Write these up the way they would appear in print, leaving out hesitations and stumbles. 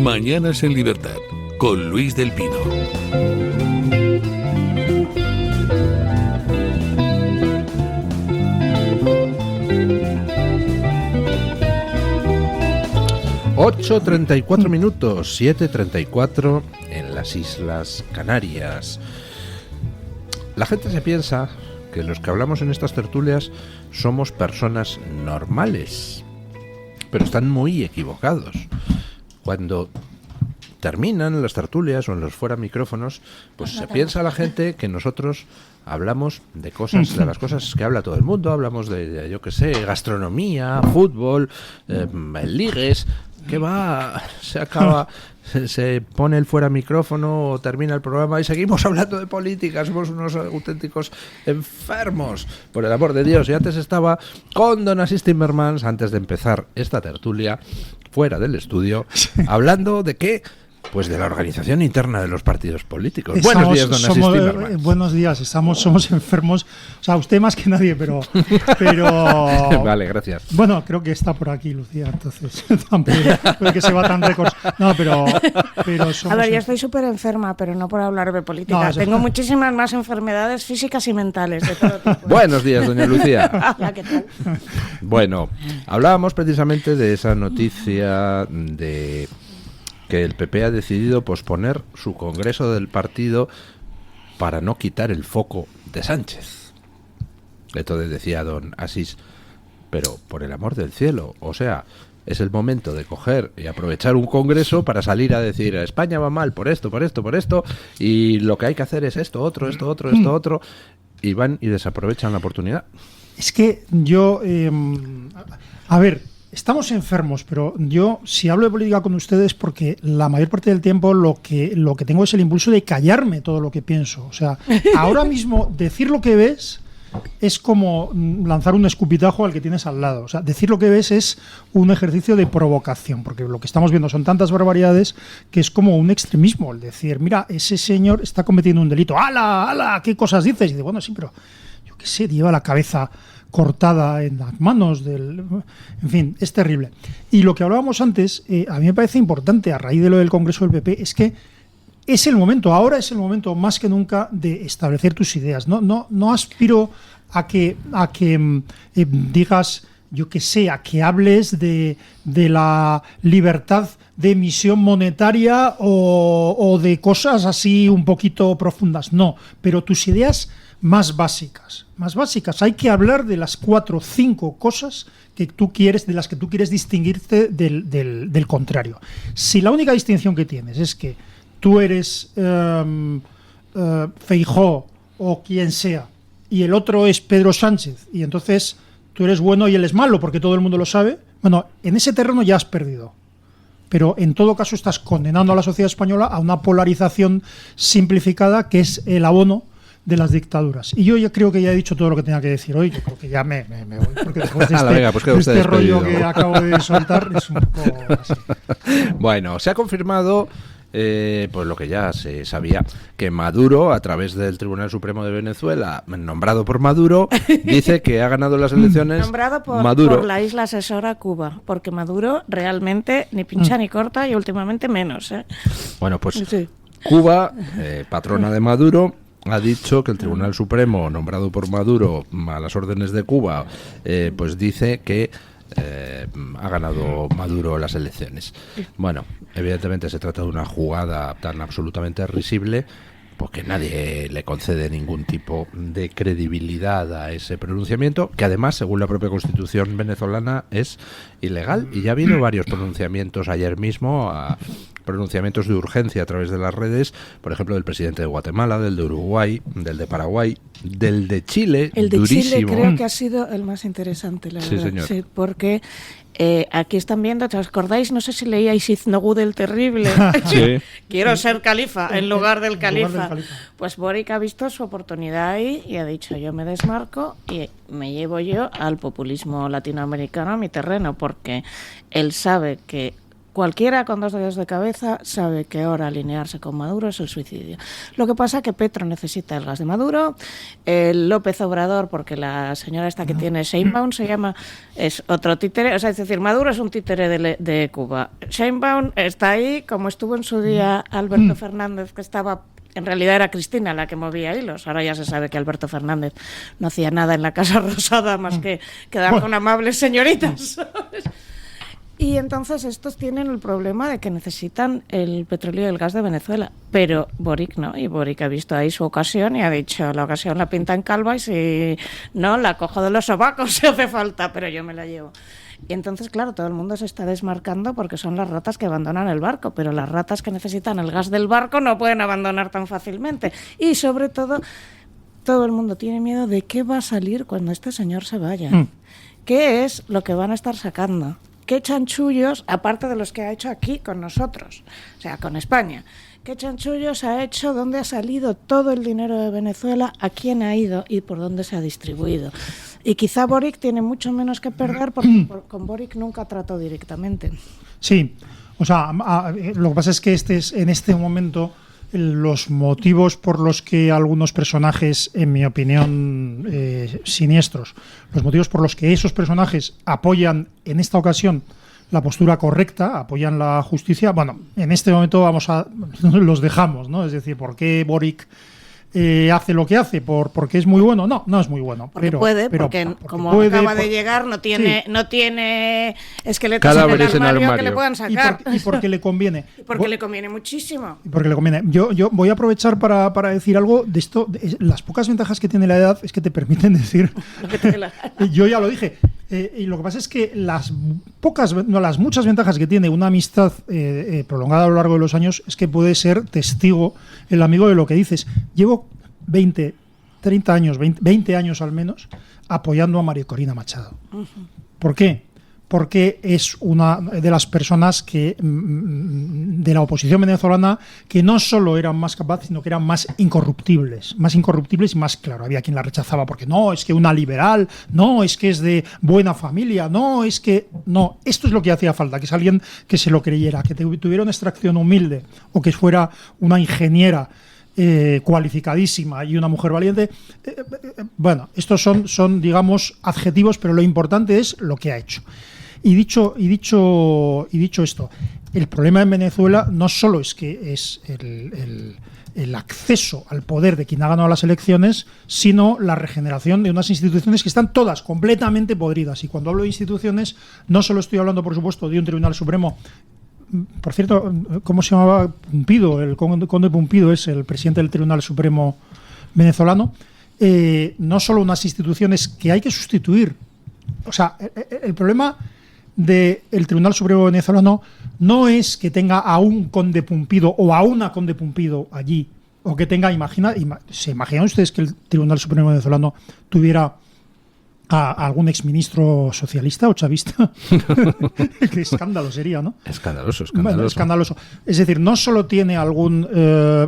Mañanas en Libertad, con Luis del Pino. ...8:34, 7:34 en las Islas Canarias. La gente se piensa que los que hablamos en estas tertulias somos personas normales, pero están muy equivocados. Cuando terminan las tertulias o en los fuera micrófonos, pues se piensa la gente que nosotros hablamos de cosas, de las cosas que habla todo el mundo. Hablamos de yo qué sé, gastronomía, fútbol, ligues. ¿Qué va? Se acaba, se pone el fuera micrófono, termina el programa y seguimos hablando de política. Somos unos auténticos enfermos, por el amor de Dios. Y antes estaba con don Asís Timmermans, antes de empezar esta tertulia, fuera del estudio, hablando de qué. Pues de la organización interna de los partidos políticos. Buenos días, don Asís Timmermans. Buenos días, somos enfermos. O sea, usted más que nadie, pero vale, gracias. Bueno, creo que está por aquí, Lucía, entonces porque se va tan récords. No, pero somos... A ver, yo estoy súper enferma, pero no por hablar de política. Tengo muchísimas más enfermedades físicas y mentales de todo tipo. Buenos días, doña Lucía. Hola, ¿qué tal? Bueno, hablábamos precisamente de esa noticia de que el PP ha decidido posponer su congreso del partido para no quitar el foco de Sánchez. Entonces decía don Asís, pero por el amor del cielo, o sea, es el momento de coger y aprovechar un congreso para salir a decir España va mal por esto, y lo que hay que hacer es esto otro, y van y desaprovechan la oportunidad. Es que yo, a ver, estamos enfermos, pero yo, si hablo de política con ustedes, porque la mayor parte del tiempo lo que tengo es el impulso de callarme todo lo que pienso. O sea, ahora mismo decir lo que ves es como lanzar un escupitajo al que tienes al lado. O sea, decir lo que ves es un ejercicio de provocación, porque lo que estamos viendo son tantas barbaridades que es como un extremismo. El decir, mira, ese señor está cometiendo un delito. ¡Hala, hala! ¿Qué cosas dices? Y digo, bueno, sí, pero yo qué sé, lleva la cabeza cortada en las manos del... En fin, es terrible. Y lo que hablábamos antes, a mí me parece importante, a raíz de lo del Congreso del PP, es que es el momento, ahora es el momento más que nunca de establecer tus ideas. No aspiro a que digas, yo qué sé, a que hables de la libertad de emisión monetaria o de cosas así un poquito profundas. No, pero tus ideas más básicas. Hay que hablar de las 4 o 5 cosas que tú quieres, de las que tú quieres distinguirte del contrario. Si la única distinción que tienes es que tú eres Feijóo o quien sea, y el otro es Pedro Sánchez, y entonces tú eres bueno y él es malo porque todo el mundo lo sabe, bueno, en ese terreno ya has perdido. Pero en todo caso estás condenando a la sociedad española a una polarización simplificada que es el abono de las dictaduras. Y yo ya creo que ya he dicho todo lo que tenía que decir hoy. Yo creo que ya me voy, porque después de este rollo que acabo de soltar es un poco así. Bueno, se ha confirmado pues lo que ya se sabía, que Maduro, a través del Tribunal Supremo de Venezuela, nombrado por Maduro, dice que ha ganado las elecciones. Nombrado por la isla asesora Cuba, porque Maduro realmente ni pincha ni corta y últimamente menos. Bueno, pues sí. Cuba, patrona de Maduro, ha dicho que el Tribunal Supremo, nombrado por Maduro a las órdenes de Cuba, pues dice que ha ganado Maduro las elecciones. Bueno, evidentemente se trata de una jugada tan absolutamente risible, porque nadie le concede ningún tipo de credibilidad a ese pronunciamiento, que además, según la propia Constitución venezolana, es ilegal. Y ya ha habido varios pronunciamientos ayer mismo, pronunciamientos de urgencia a través de las redes, por ejemplo, del presidente de Guatemala, del de Uruguay, del de Paraguay, del de Chile. El de durísimo. Chile creo que ha sido el más interesante, la verdad. Sí, señor. Sí, porque aquí están viendo, ¿os acordáis? No sé si leíais Iznogud el Terrible. Sí. Quiero ser califa en lugar del califa. Pues Boric ha visto su oportunidad ahí y ha dicho, yo me desmarco y me llevo yo al populismo latinoamericano a mi terreno, porque él sabe que cualquiera con 2 dedos de cabeza sabe que ahora alinearse con Maduro es el suicidio. Lo que pasa es que Petro necesita el gas de Maduro, López Obrador, porque la señora esta que tiene Sheinbaum se llama, es otro títere, o sea, es decir, Maduro es un títere de Cuba. Sheinbaum está ahí, como estuvo en su día Alberto Fernández, que estaba... En realidad era Cristina la que movía hilos. Ahora ya se sabe que Alberto Fernández no hacía nada en la Casa Rosada más que quedar con amables señoritas, ¿sabes? Y entonces estos tienen el problema de que necesitan el petróleo y el gas de Venezuela. Pero Boric no, y Boric ha visto ahí su ocasión y ha dicho, la ocasión la pinta en calva y si no, la cojo de los sobacos si hace falta, pero yo me la llevo. Y entonces, claro, todo el mundo se está desmarcando porque son las ratas que abandonan el barco, pero las ratas que necesitan el gas del barco no pueden abandonar tan fácilmente. Y sobre todo, todo el mundo tiene miedo de qué va a salir cuando este señor se vaya. ¿Qué es lo que van a estar sacando? ¿Qué chanchullos, aparte de los que ha hecho aquí con nosotros, o sea, con España, qué chanchullos ha hecho, dónde ha salido todo el dinero de Venezuela, a quién ha ido y por dónde se ha distribuido? Y quizá Boric tiene mucho menos que perder porque con Boric nunca trató directamente. Sí, o sea, lo que pasa es que en este momento los motivos por los que algunos personajes, en mi opinión, siniestros, los motivos por los que esos personajes apoyan en esta ocasión la postura correcta, apoyan la justicia, bueno, en este momento los dejamos, ¿no? Es decir, ¿por qué Boric hace lo que hace? ¿Porque es muy bueno? No es muy bueno. Porque porque como puede, acaba de llegar, no tiene esqueletos en el armario que le puedan sacar. Y porque le conviene. Y porque le conviene muchísimo. Y porque le conviene. Yo voy a aprovechar para decir algo de esto. Las pocas ventajas que tiene la edad es que te permiten decir... Yo ya lo dije. Y lo que pasa es que las muchas ventajas que tiene una amistad prolongada a lo largo de los años es que puede ser testigo el amigo de lo que dices. Llevo 20, 30 años, 20 años al menos, apoyando a María Corina Machado. ¿Por qué? Porque es una de las personas que de la oposición venezolana que no solo eran más capaces, sino que eran más incorruptibles y más claro. Había quien la rechazaba porque no, es que una liberal, no, es que es de buena familia, no, es que... No, esto es lo que hacía falta, que es alguien que se lo creyera, que tuviera una extracción humilde o que fuera una ingeniera cualificadísima y una mujer valiente. Bueno, estos son, digamos, adjetivos, pero lo importante es lo que ha hecho. Y dicho esto, el problema en Venezuela no solo es que es el acceso al poder de quien ha ganado las elecciones, sino la regeneración de unas instituciones que están todas completamente podridas. Y cuando hablo de instituciones, no solo estoy hablando, por supuesto, de un Tribunal Supremo. Por cierto, ¿cómo se llamaba Pumpido? El conde Pumpido es el presidente del Tribunal Supremo venezolano. No solo unas instituciones que hay que sustituir. O sea, el problema del Tribunal Supremo venezolano no es que tenga a un conde Pumpido o a una conde Pumpido allí, o que tenga, ¿se imaginan ustedes que el Tribunal Supremo venezolano tuviera a algún exministro socialista o chavista? Qué escándalo sería, ¿no? Escandaloso. Bueno, escandaloso. Es decir, no solo tiene algún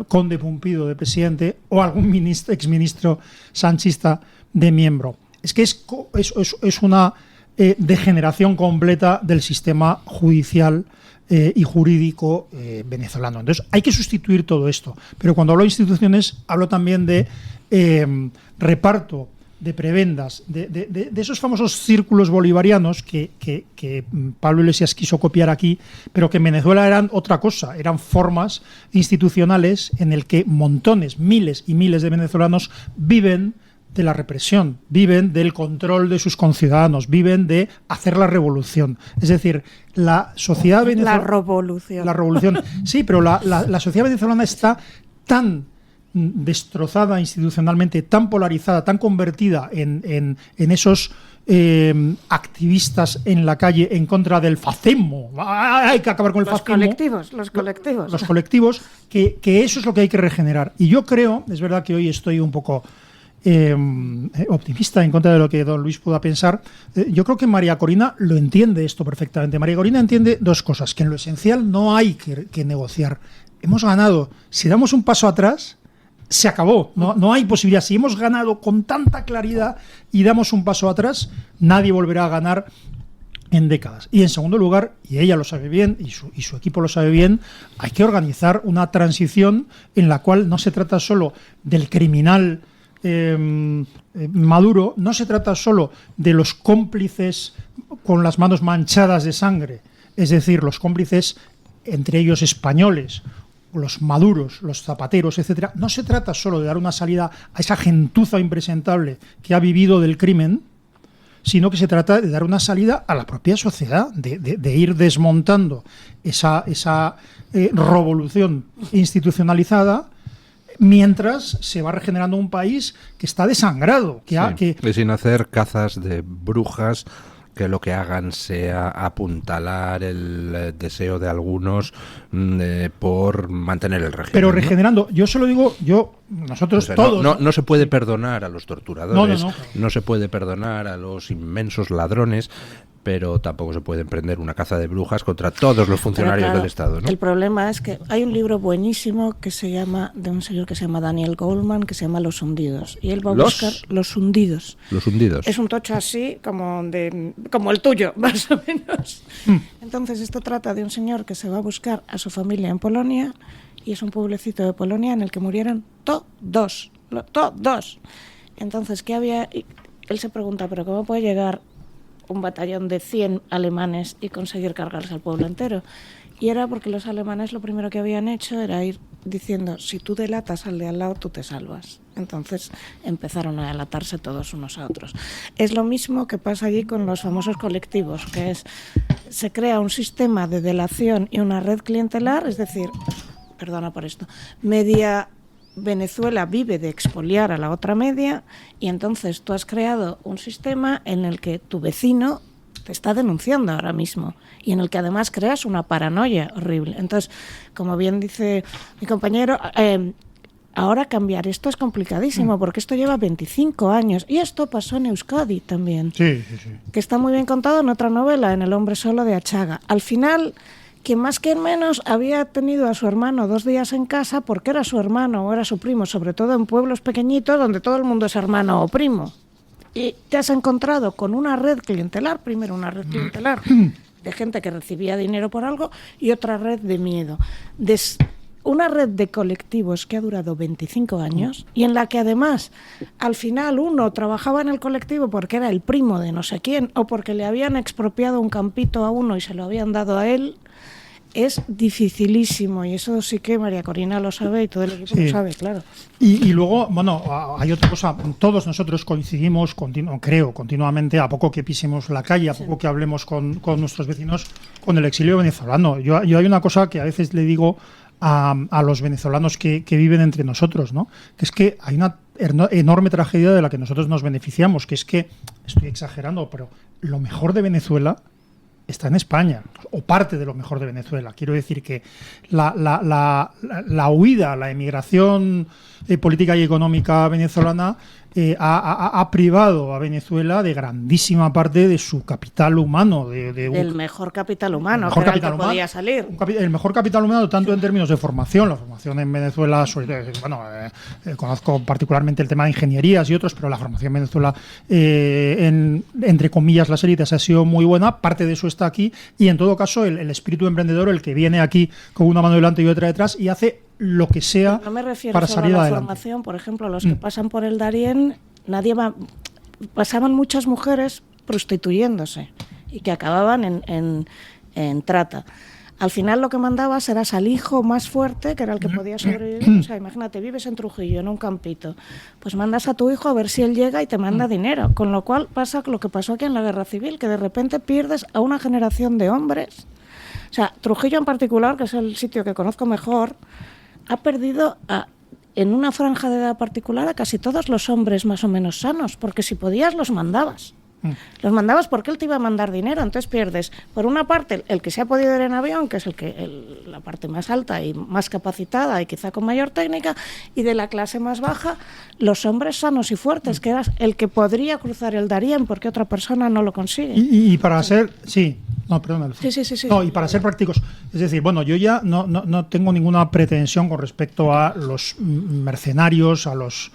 conde Pumpido de presidente o algún exministro sanchista de miembro. Es que es una degeneración completa del sistema judicial y jurídico venezolano. Entonces, hay que sustituir todo esto. Pero cuando hablo de instituciones, hablo también de reparto de prebendas, de esos famosos círculos bolivarianos que Pablo Iglesias quiso copiar aquí, pero que en Venezuela eran otra cosa, eran formas institucionales en el que montones, miles y miles de venezolanos viven de la represión, viven del control de sus conciudadanos, viven de hacer la revolución. Es decir, la sociedad venezolana... La revolución. Sí, pero la sociedad venezolana está tan destrozada institucionalmente, tan polarizada, tan convertida en esos activistas en la calle en contra del fascismo. Hay que acabar con el fascismo. Los colectivos, que eso es lo que hay que regenerar. Y yo creo, es verdad que hoy estoy un poco optimista en contra de lo que don Luis pueda pensar. Yo creo que María Corina lo entiende esto perfectamente. María Corina entiende dos cosas, que en lo esencial no hay que negociar. Hemos ganado. Si damos un paso atrás, se acabó, no hay posibilidad. Si hemos ganado con tanta claridad y damos un paso atrás, nadie volverá a ganar en décadas. Y en segundo lugar, y ella lo sabe bien, y su equipo lo sabe bien, hay que organizar una transición en la cual no se trata solo del criminal Maduro, no se trata solo de los cómplices con las manos manchadas de sangre, es decir, los cómplices, entre ellos españoles, los maduros, los zapateros, etcétera. No se trata solo de dar una salida a esa gentuza impresentable que ha vivido del crimen, sino que se trata de dar una salida a la propia sociedad, de ir desmontando esa revolución institucionalizada, mientras se va regenerando un país que está desangrado. Y sin hacer cazas de brujas que lo que hagan sea apuntalar el deseo de algunos por mantener el régimen. Pero regenerando, yo se lo digo, nosotros todos... No se puede perdonar a los torturadores, no. No se puede perdonar a los inmensos ladrones, pero tampoco se puede emprender una caza de brujas contra todos los funcionarios del Estado, ¿no? El problema es que hay un libro buenísimo que se llama, de un señor que se llama Daniel Goleman, que se llama Los Hundidos. Y él va a buscar Los Hundidos. Los Hundidos. Es un tocho así como el tuyo, más o menos. Entonces esto trata de un señor que se va a buscar a su familia en Polonia, y es un pueblecito de Polonia en el que murieron todos. Entonces, ¿qué había? Él se pregunta, ¿pero cómo puede llegar un batallón de 100 alemanes y conseguir cargarse al pueblo entero? Y era porque los alemanes lo primero que habían hecho era ir diciendo, si tú delatas al de al lado, tú te salvas. Entonces empezaron a delatarse todos unos a otros. Es lo mismo que pasa allí con los famosos colectivos, que es, se crea un sistema de delación y una red clientelar, es decir, perdona por esto, media Venezuela vive de expoliar a la otra media, y entonces tú has creado un sistema en el que tu vecino te está denunciando ahora mismo y en el que además creas una paranoia horrible. Entonces, como bien dice mi compañero, ahora cambiar esto es complicadísimo porque esto lleva 25 años y esto pasó en Euskadi también, sí. Que está muy bien contado en otra novela, en El hombre solo de Achaga. Al final, quien más que menos había tenido a su hermano 2 días en casa porque era su hermano o era su primo, sobre todo en pueblos pequeñitos donde todo el mundo es hermano o primo. Y te has encontrado con una red clientelar, primero una red clientelar de gente que recibía dinero por algo y otra red de miedo. Una red de colectivos que ha durado 25 años y en la que además al final uno trabajaba en el colectivo porque era el primo de no sé quién o porque le habían expropiado un campito a uno y se lo habían dado a él. Es dificilísimo y eso sí que María Corina lo sabe y todo el equipo lo sabe, claro. Y luego, bueno, hay otra cosa, todos nosotros coincidimos, creo, continuamente, a poco que pisemos la calle, a poco que hablemos con nuestros vecinos, con el exilio venezolano. Yo hay una cosa que a veces le digo a los venezolanos que viven entre nosotros, ¿no? Que es que hay una enorme tragedia de la que nosotros nos beneficiamos, que es que, estoy exagerando, pero lo mejor de Venezuela está en España, o parte de lo mejor de Venezuela. Quiero decir que la huida, la emigración política y económica venezolana ha privado a Venezuela de grandísima parte de su capital humano. Del mejor capital humano, que era el que podía salir. El mejor capital humano, tanto en términos de formación. La formación en Venezuela, conozco particularmente el tema de ingenierías y otros, pero la formación en Venezuela, entre comillas, las élites, ha sido muy buena. Parte de eso está aquí. Y en todo caso, el espíritu emprendedor, el que viene aquí con una mano delante y otra detrás y hace lo que sea no me refiero para solo salir a la adelante. Formación, por ejemplo, los que pasan por el Darién, pasaban muchas mujeres prostituyéndose y que acababan en trata. Al final lo que mandabas eras al hijo más fuerte, que era el que podía sobrevivir. O sea, imagínate, vives en Trujillo, en un campito, pues mandas a tu hijo a ver si él llega y te manda dinero. Con lo cual pasa lo que pasó aquí en la Guerra Civil, que de repente pierdes a una generación de hombres. O sea, Trujillo en particular, que es el sitio que conozco mejor, ha perdido en una franja de edad particular a casi todos los hombres más o menos sanos, porque si podías los mandabas. Los mandabas porque él te iba a mandar dinero, entonces pierdes, por una parte, el que se ha podido ir en avión, que es la parte más alta y más capacitada y quizá con mayor técnica, y de la clase más baja, los hombres sanos y fuertes, que eras el que podría cruzar el Darién porque otra persona no lo consigue. Y para ser... Sí. No, perdón. Sí. No, y para ser prácticos, es decir, bueno, yo ya no tengo ninguna pretensión con respecto a los mercenarios, a los,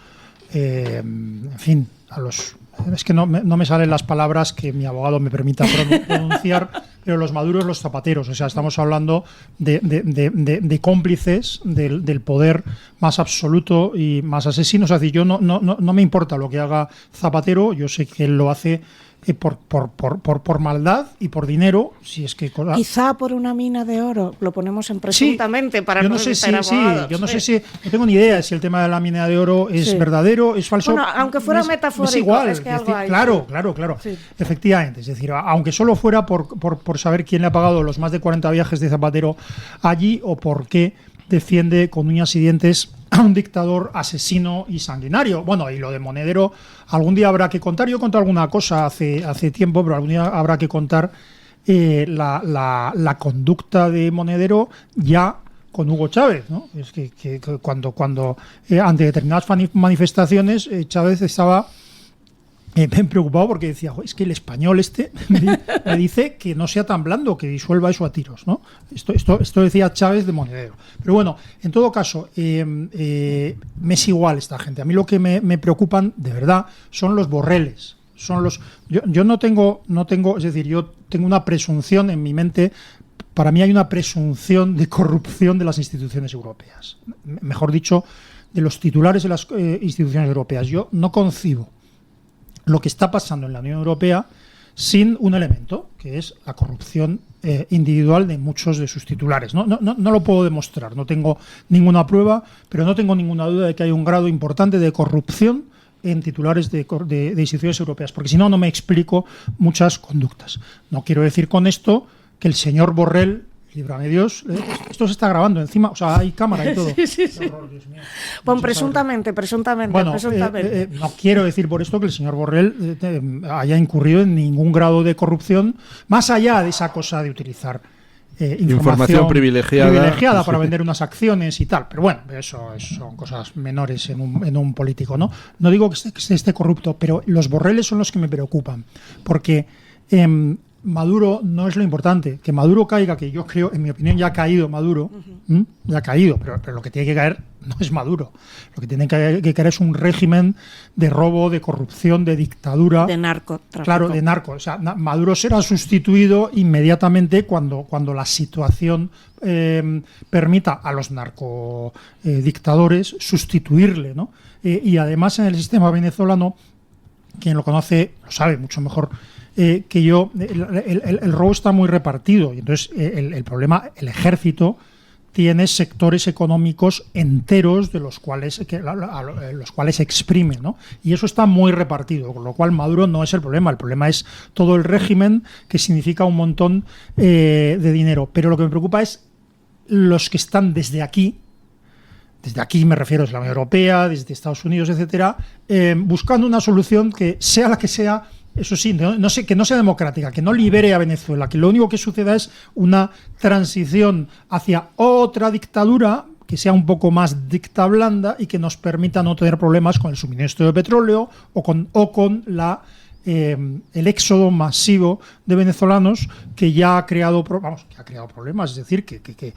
a los es que no me salen las palabras que mi abogado me permita pronunciar, pero los maduros, los zapateros, o sea, estamos hablando de cómplices del poder más absoluto y más asesino. O sea, yo no me importa lo que haga Zapatero, yo sé que él lo hace por maldad y por dinero, si es que quizá por una mina de oro, lo ponemos en presuntamente, para yo no sé si no tengo ni idea si el tema de la mina de oro es verdadero, es falso. Bueno, aunque fuera metafórico, es igual, es que algo hay, claro. Sí. Efectivamente, es decir, aunque solo fuera por saber quién le ha pagado los más de 40 viajes de Zapatero allí o por qué defiende con uñas y dientes a un dictador asesino y sanguinario. Bueno, y lo de Monedero algún día habrá que contar. Yo he contado alguna cosa hace tiempo, pero algún día habrá que contar la conducta de Monedero ya con Hugo Chávez, ¿no? Es que cuando ante determinadas manifestaciones Chávez estaba preocupado porque decía, es que el español me dice que no sea tan blando, que disuelva eso a tiros, ¿no? Esto decía Chávez de Monedero. Pero bueno, en todo caso, me es igual esta gente. A mí lo que me preocupan, de verdad, son los Borreles. Yo no tengo, es decir, yo tengo una presunción en mi mente. Para mí hay una presunción de corrupción de las instituciones europeas. Mejor dicho, de los titulares de las instituciones europeas. Yo no concibo lo que está pasando en la Unión Europea sin un elemento, que es la corrupción individual de muchos de sus titulares. No lo puedo demostrar, no tengo ninguna prueba, pero no tengo ninguna duda de que hay un grado importante de corrupción en titulares de instituciones europeas, porque si no, no me explico muchas conductas. No quiero decir con esto que el señor Borrell, líbrame Dios, esto se está grabando encima, o sea, hay cámara y todo. Sí. Horror, Dios mío. Bueno, presuntamente. Bueno, no quiero decir por esto que el señor Borrell haya incurrido en ningún grado de corrupción, más allá de esa cosa de utilizar información privilegiada para vender unas acciones y tal. Pero bueno, eso son cosas menores en un político, ¿no? No digo que esté corrupto, pero los Borreles son los que me preocupan, porque Maduro no es lo importante. Que Maduro caiga, que yo creo, en mi opinión, ya ha caído Maduro, ya ha caído, pero lo que tiene que caer no es Maduro. Lo que tiene que caer es un régimen de robo, de corrupción, de dictadura. De narcotráfico. Claro, de narco. O sea, Maduro será sustituido inmediatamente cuando la situación permita a los narcodictadores sustituirle, ¿no? Y además en el sistema venezolano, quien lo conoce lo sabe mucho mejor que yo, el robo está muy repartido y entonces el problema, el ejército tiene sectores económicos enteros de los cuales exprime, ¿no? Y eso está muy repartido, con lo cual Maduro no es el problema es todo el régimen, que significa un montón de dinero. Pero lo que me preocupa es los que están desde aquí me refiero desde la Unión Europea, desde Estados Unidos, etcétera, buscando una solución que sea la que sea. Eso sí, que no sea democrática, que no libere a Venezuela, que lo único que suceda es una transición hacia otra dictadura que sea un poco más dicta blanda y que nos permita no tener problemas con el suministro de petróleo o con el éxodo masivo de venezolanos que ya ha creado problemas. Es decir, que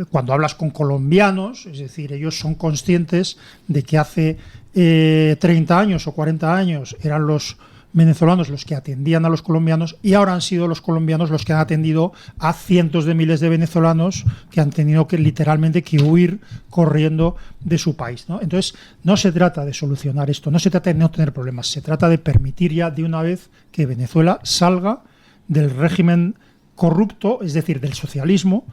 cuando hablas con colombianos, es decir, ellos son conscientes de que hace 30 años o 40 años eran los venezolanos los que atendían a los colombianos y ahora han sido los colombianos los que han atendido a cientos de miles de venezolanos que han tenido que literalmente que huir corriendo de su país, ¿no? Entonces no se trata de solucionar esto, no se trata de no tener problemas, se trata de permitir ya de una vez que Venezuela salga del régimen corrupto, es decir, del socialismo,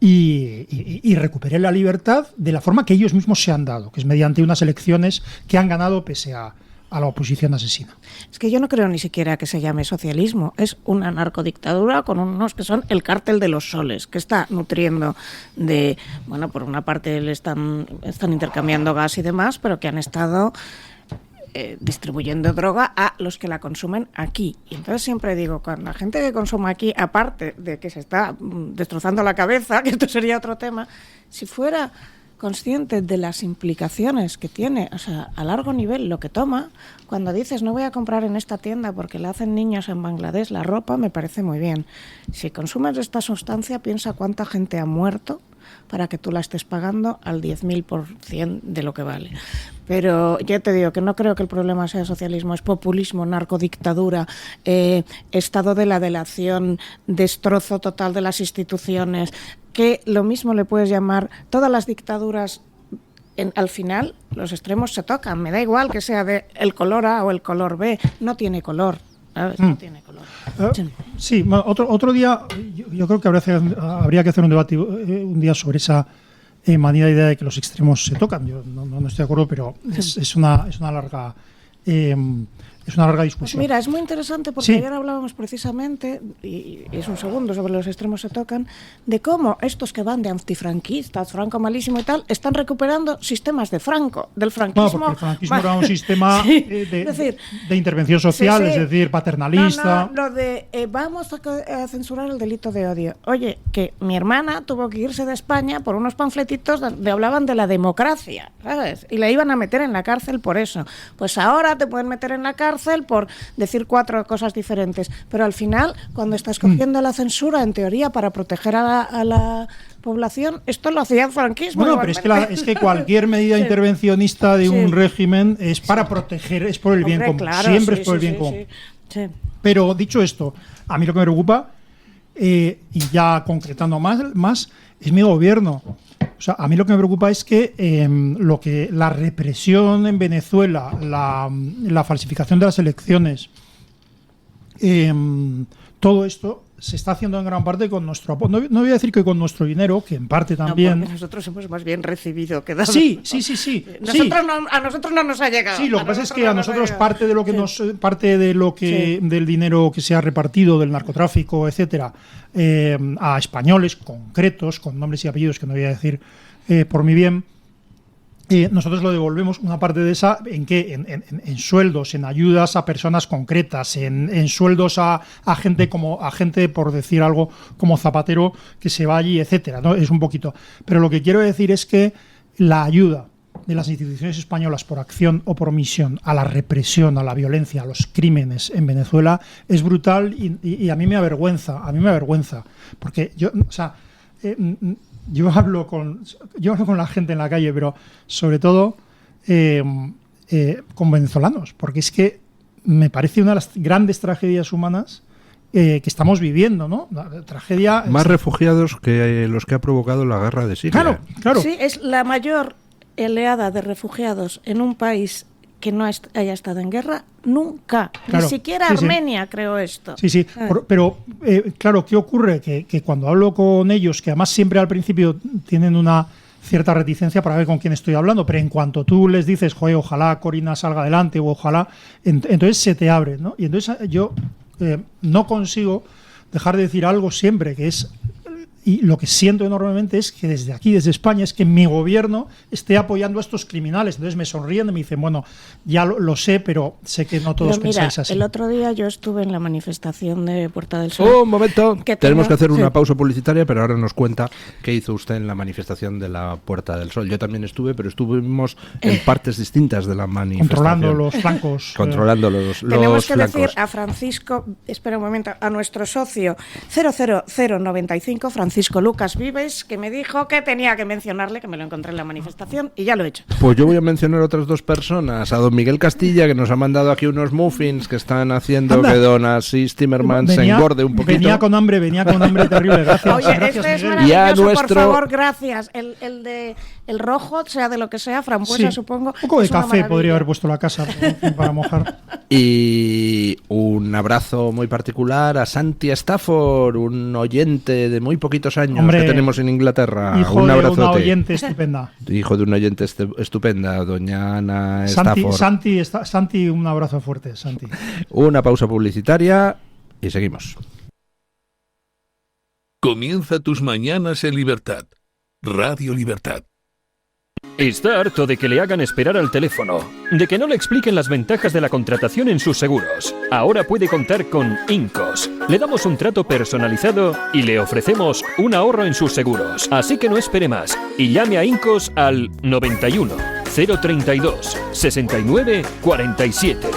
y recupere la libertad de la forma que ellos mismos se han dado, que es mediante unas elecciones que han ganado pese a la oposición asesina. Es que yo no creo ni siquiera que se llame socialismo, es una narcodictadura con unos que son el cártel de los soles, que está nutriendo de, bueno, por una parte están intercambiando gas y demás, pero que han estado distribuyendo droga a los que la consumen aquí. Y entonces siempre digo, cuando la gente que consume aquí, aparte de que se está destrozando la cabeza, que esto sería otro tema, si fuera consciente de las implicaciones que tiene, o sea, a largo nivel lo que toma, cuando dices no voy a comprar en esta tienda porque la hacen niños en Bangladesh la ropa, me parece muy bien. Si consumes esta sustancia, piensa cuánta gente ha muerto para que tú la estés pagando al 10.000% de lo que vale. Pero ya te digo que no creo que el problema sea socialismo, es populismo, narcodictadura, estado de la delación, destrozo total de las instituciones, que lo mismo le puedes llamar todas las dictaduras. Al final los extremos se tocan, me da igual que sea de el color A o el color B, no tiene color, ¿sabes? No tiene color. Sí, otro día yo creo que habría que hacer un debate un día sobre esa manida idea de que los extremos se tocan. Yo no estoy de acuerdo, pero es una larga discusión. Pues mira, es muy interesante porque ayer hablábamos precisamente, y es un segundo sobre los extremos se tocan, de cómo estos que van de antifranquistas, Franco malísimo y tal, están recuperando sistemas del franquismo. Bueno, porque el franquismo era un sistema de intervención social, es decir, paternalista. Lo de vamos a censurar el delito de odio. Oye, que mi hermana tuvo que irse de España por unos panfletitos donde hablaban de la democracia, ¿sabes? Y la iban a meter en la cárcel por eso. Pues ahora te pueden meter en la cárcel por decir 4 cosas diferentes, pero al final, cuando estás cogiendo la censura, en teoría, para proteger a la población, esto lo hacía el franquismo. Bueno, pero es que cualquier medida intervencionista de un régimen es para proteger, es por el bien común. Claro, siempre es por el bien común. Sí. Pero dicho esto, a mí lo que me preocupa, y ya concretando más, es mi gobierno. O sea, a mí lo que me preocupa es que la represión en Venezuela, la falsificación de las elecciones, todo esto se está haciendo en gran parte con nuestro apoyo. No voy a decir que con nuestro dinero, que en parte también. No, porque nosotros hemos más bien recibido que dado. Sí. A nosotros no nos ha llegado. Sí, lo que pasa es que a nosotros parte de lo que del dinero que se ha repartido del narcotráfico, etcétera, a españoles concretos con nombres y apellidos que no voy a decir por mi bien. Nosotros lo devolvemos una parte de esa en sueldos, en ayudas a personas concretas, en sueldos a gente por decir algo como Zapatero que se va allí, etcétera, ¿no? Es un poquito. Pero lo que quiero decir es que la ayuda de las instituciones españolas por acción o por omisión a la represión, a la violencia, a los crímenes en Venezuela es brutal y a mí me avergüenza, porque yo hablo con la gente en la calle, pero sobre todo con venezolanos, porque es que me parece una de las grandes tragedias humanas que estamos viviendo, ¿no? La tragedia más refugiados que los que ha provocado la guerra de Siria. Claro. Sí, es la mayor oleada de refugiados en un país que no haya estado en guerra nunca. Claro, ni siquiera Armenia creó esto. Sí. Pero claro, ¿qué ocurre? Que cuando hablo con ellos, que además siempre al principio tienen una cierta reticencia para ver con quién estoy hablando, pero en cuanto tú les dices, joder, ojalá Corina salga adelante o ojalá, entonces se te abre, ¿no? Y entonces yo no consigo dejar de decir algo siempre, que es... Y lo que siento enormemente es que desde aquí, desde España, es que mi gobierno esté apoyando a estos criminales. Entonces me sonríen y me dicen, bueno, ya lo sé, pero sé que no todos pensáis así. El otro día yo estuve en la manifestación de Puerta del Sol. Un momento, tenemos que hacer una pausa publicitaria, pero ahora nos cuenta qué hizo usted en la manifestación de la Puerta del Sol. Yo también estuve, pero estuvimos en partes distintas de la manifestación. Controlando los flancos. Controlando los Tenemos que flancos. decir a Francisco, espera un momento, a nuestro socio 00095, Francisco Lucas Vives, que me dijo que tenía que mencionarle, que me lo encontré en la manifestación y ya lo he hecho. Pues yo voy a mencionar otras 2 personas, a don Miguel Castilla, que nos ha mandado aquí unos muffins que están haciendo que don Asís Timmermans se engorde un poquito. Venía con hambre terrible, gracias. Oye, gracias, es maravilloso, por favor, gracias. El rojo, sea de lo que sea, frambuesa, supongo. Un poco de café podría haber puesto la casa para mojar. Y un abrazo muy particular a Santi Stafford, un oyente de muy poquitos años que tenemos en Inglaterra. Hijo un de abrazote. una oyente estupenda. Hijo de una oyente estupenda, doña Ana Stafford. Santi, un abrazo fuerte, Santi. Una pausa publicitaria y seguimos. Comienza tus mañanas en libertad. Radio Libertad. Está harto de que le hagan esperar al teléfono, de que no le expliquen las ventajas de la contratación en sus seguros. Ahora puede contar con Incos. Le damos un trato personalizado y le ofrecemos un ahorro en sus seguros. Así que no espere más y llame a Incos al 91 032 69 47.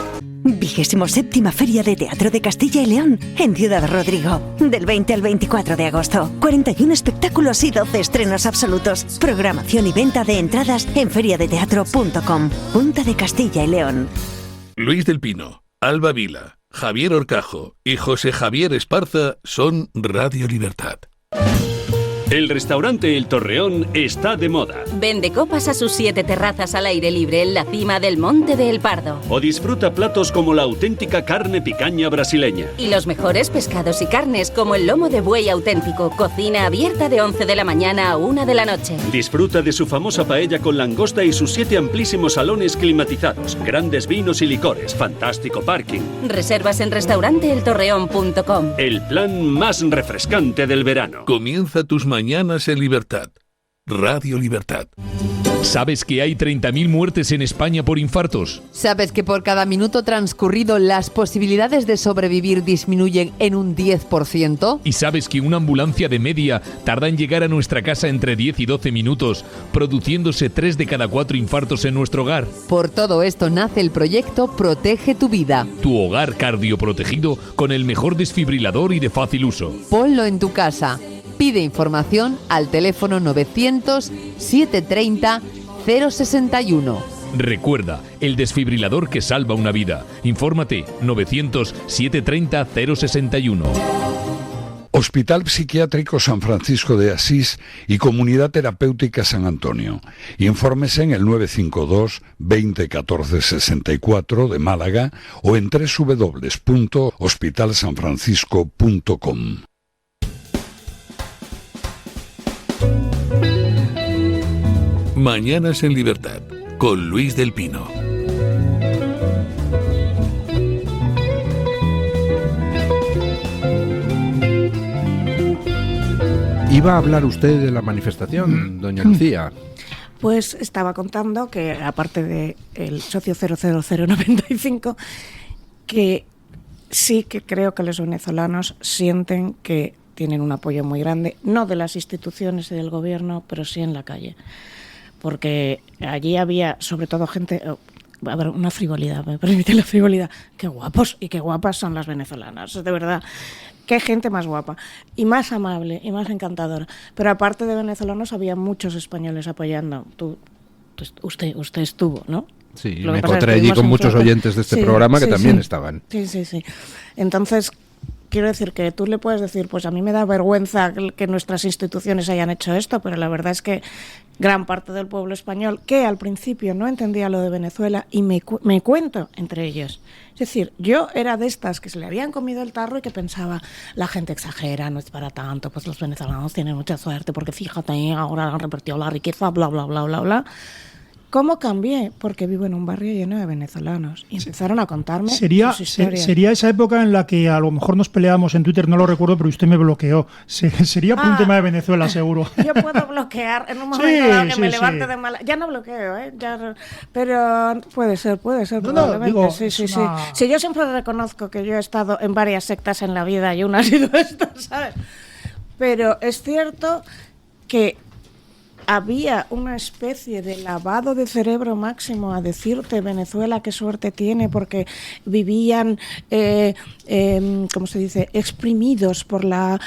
27ª Feria de Teatro de Castilla y León en Ciudad Rodrigo. Del 20 al 24 de agosto. 41 espectáculos y 12 estrenos absolutos. Programación y venta de entradas en feriadeteatro.com. Junta de Castilla y León. Luis del Pino, Alba Vila, Javier Horcajo y José Javier Esparza son Radio Libertad. El restaurante El Torreón está de moda. Vende copas a sus 7 terrazas al aire libre en la cima del Monte de El Pardo. O disfruta platos como la auténtica carne picaña brasileña. Y los mejores pescados y carnes como el lomo de buey auténtico. Cocina abierta de 11 de la mañana a 1 de la noche. Disfruta de su famosa paella con langosta y sus 7 amplísimos salones climatizados. Grandes vinos y licores. Fantástico parking. Reservas en restauranteeltorreón.com. El plan más refrescante del verano. Comienza tus mañanas en libertad. Radio Libertad. ¿Sabes que hay 30.000 muertes en España por infartos? ¿Sabes que por cada minuto transcurrido las posibilidades de sobrevivir disminuyen en un 10%? ¿Y sabes que una ambulancia de media tarda en llegar a nuestra casa entre 10 y 12 minutos, produciéndose 3 de cada 4 infartos en nuestro hogar? Por todo esto nace el proyecto Protege tu Vida. Tu hogar cardioprotegido con el mejor desfibrilador y de fácil uso. Ponlo en tu casa. Pide información al teléfono 900-730-061. Recuerda, el desfibrilador que salva una vida. Infórmate 900-730-061. Hospital Psiquiátrico San Francisco de Asís y Comunidad Terapéutica San Antonio. Infórmese en el 952 20 14 64 de Málaga o en www.hospitalsanfrancisco.com. Mañanas en libertad con Luis del Pino. ¿Iba a hablar usted de la manifestación, doña Lucía? Pues estaba contando que, aparte de el socio 00095, que sí que creo que los venezolanos sienten que tienen un apoyo muy grande, no de las instituciones y del gobierno, pero sí en la calle. Porque allí había, sobre todo, gente... A ver, una frivolidad, me permite la frivolidad. Qué guapos y qué guapas son las venezolanas, de verdad. Qué gente más guapa y más amable y más encantadora. Pero aparte de venezolanos había muchos españoles apoyando. Usted estuvo, ¿no? Sí, me encontré allí con muchos oyentes de este programa que también estaban. Sí. Entonces, quiero decir que tú le puedes decir, pues a mí me da vergüenza que nuestras instituciones hayan hecho esto, pero la verdad es que gran parte del pueblo español, que al principio no entendía lo de Venezuela, y me cuento entre ellos. Es decir, yo era de estas que se le habían comido el tarro y que pensaba, la gente exagera, no es para tanto, pues los venezolanos tienen mucha suerte, porque fíjate, ahora han repartido la riqueza, bla, bla, bla, bla, bla. ¿Cómo cambié? Porque vivo en un barrio lleno de venezolanos. Y empezaron a contarme sus historias. Sería esa época en la que a lo mejor nos peleábamos en Twitter, no lo recuerdo, pero usted me bloqueó. Sería por un tema de Venezuela, seguro. Yo puedo bloquear en un momento dado que me levante de mala... Ya no bloqueo, pero puede ser, probablemente. Digo, sí. Sí, yo siempre reconozco que yo he estado en varias sectas en la vida y una ha sido esta, ¿sabes? Pero es cierto que había una especie de lavado de cerebro máximo a decirte Venezuela qué suerte tiene porque vivían, ¿cómo se dice?, exprimidos por la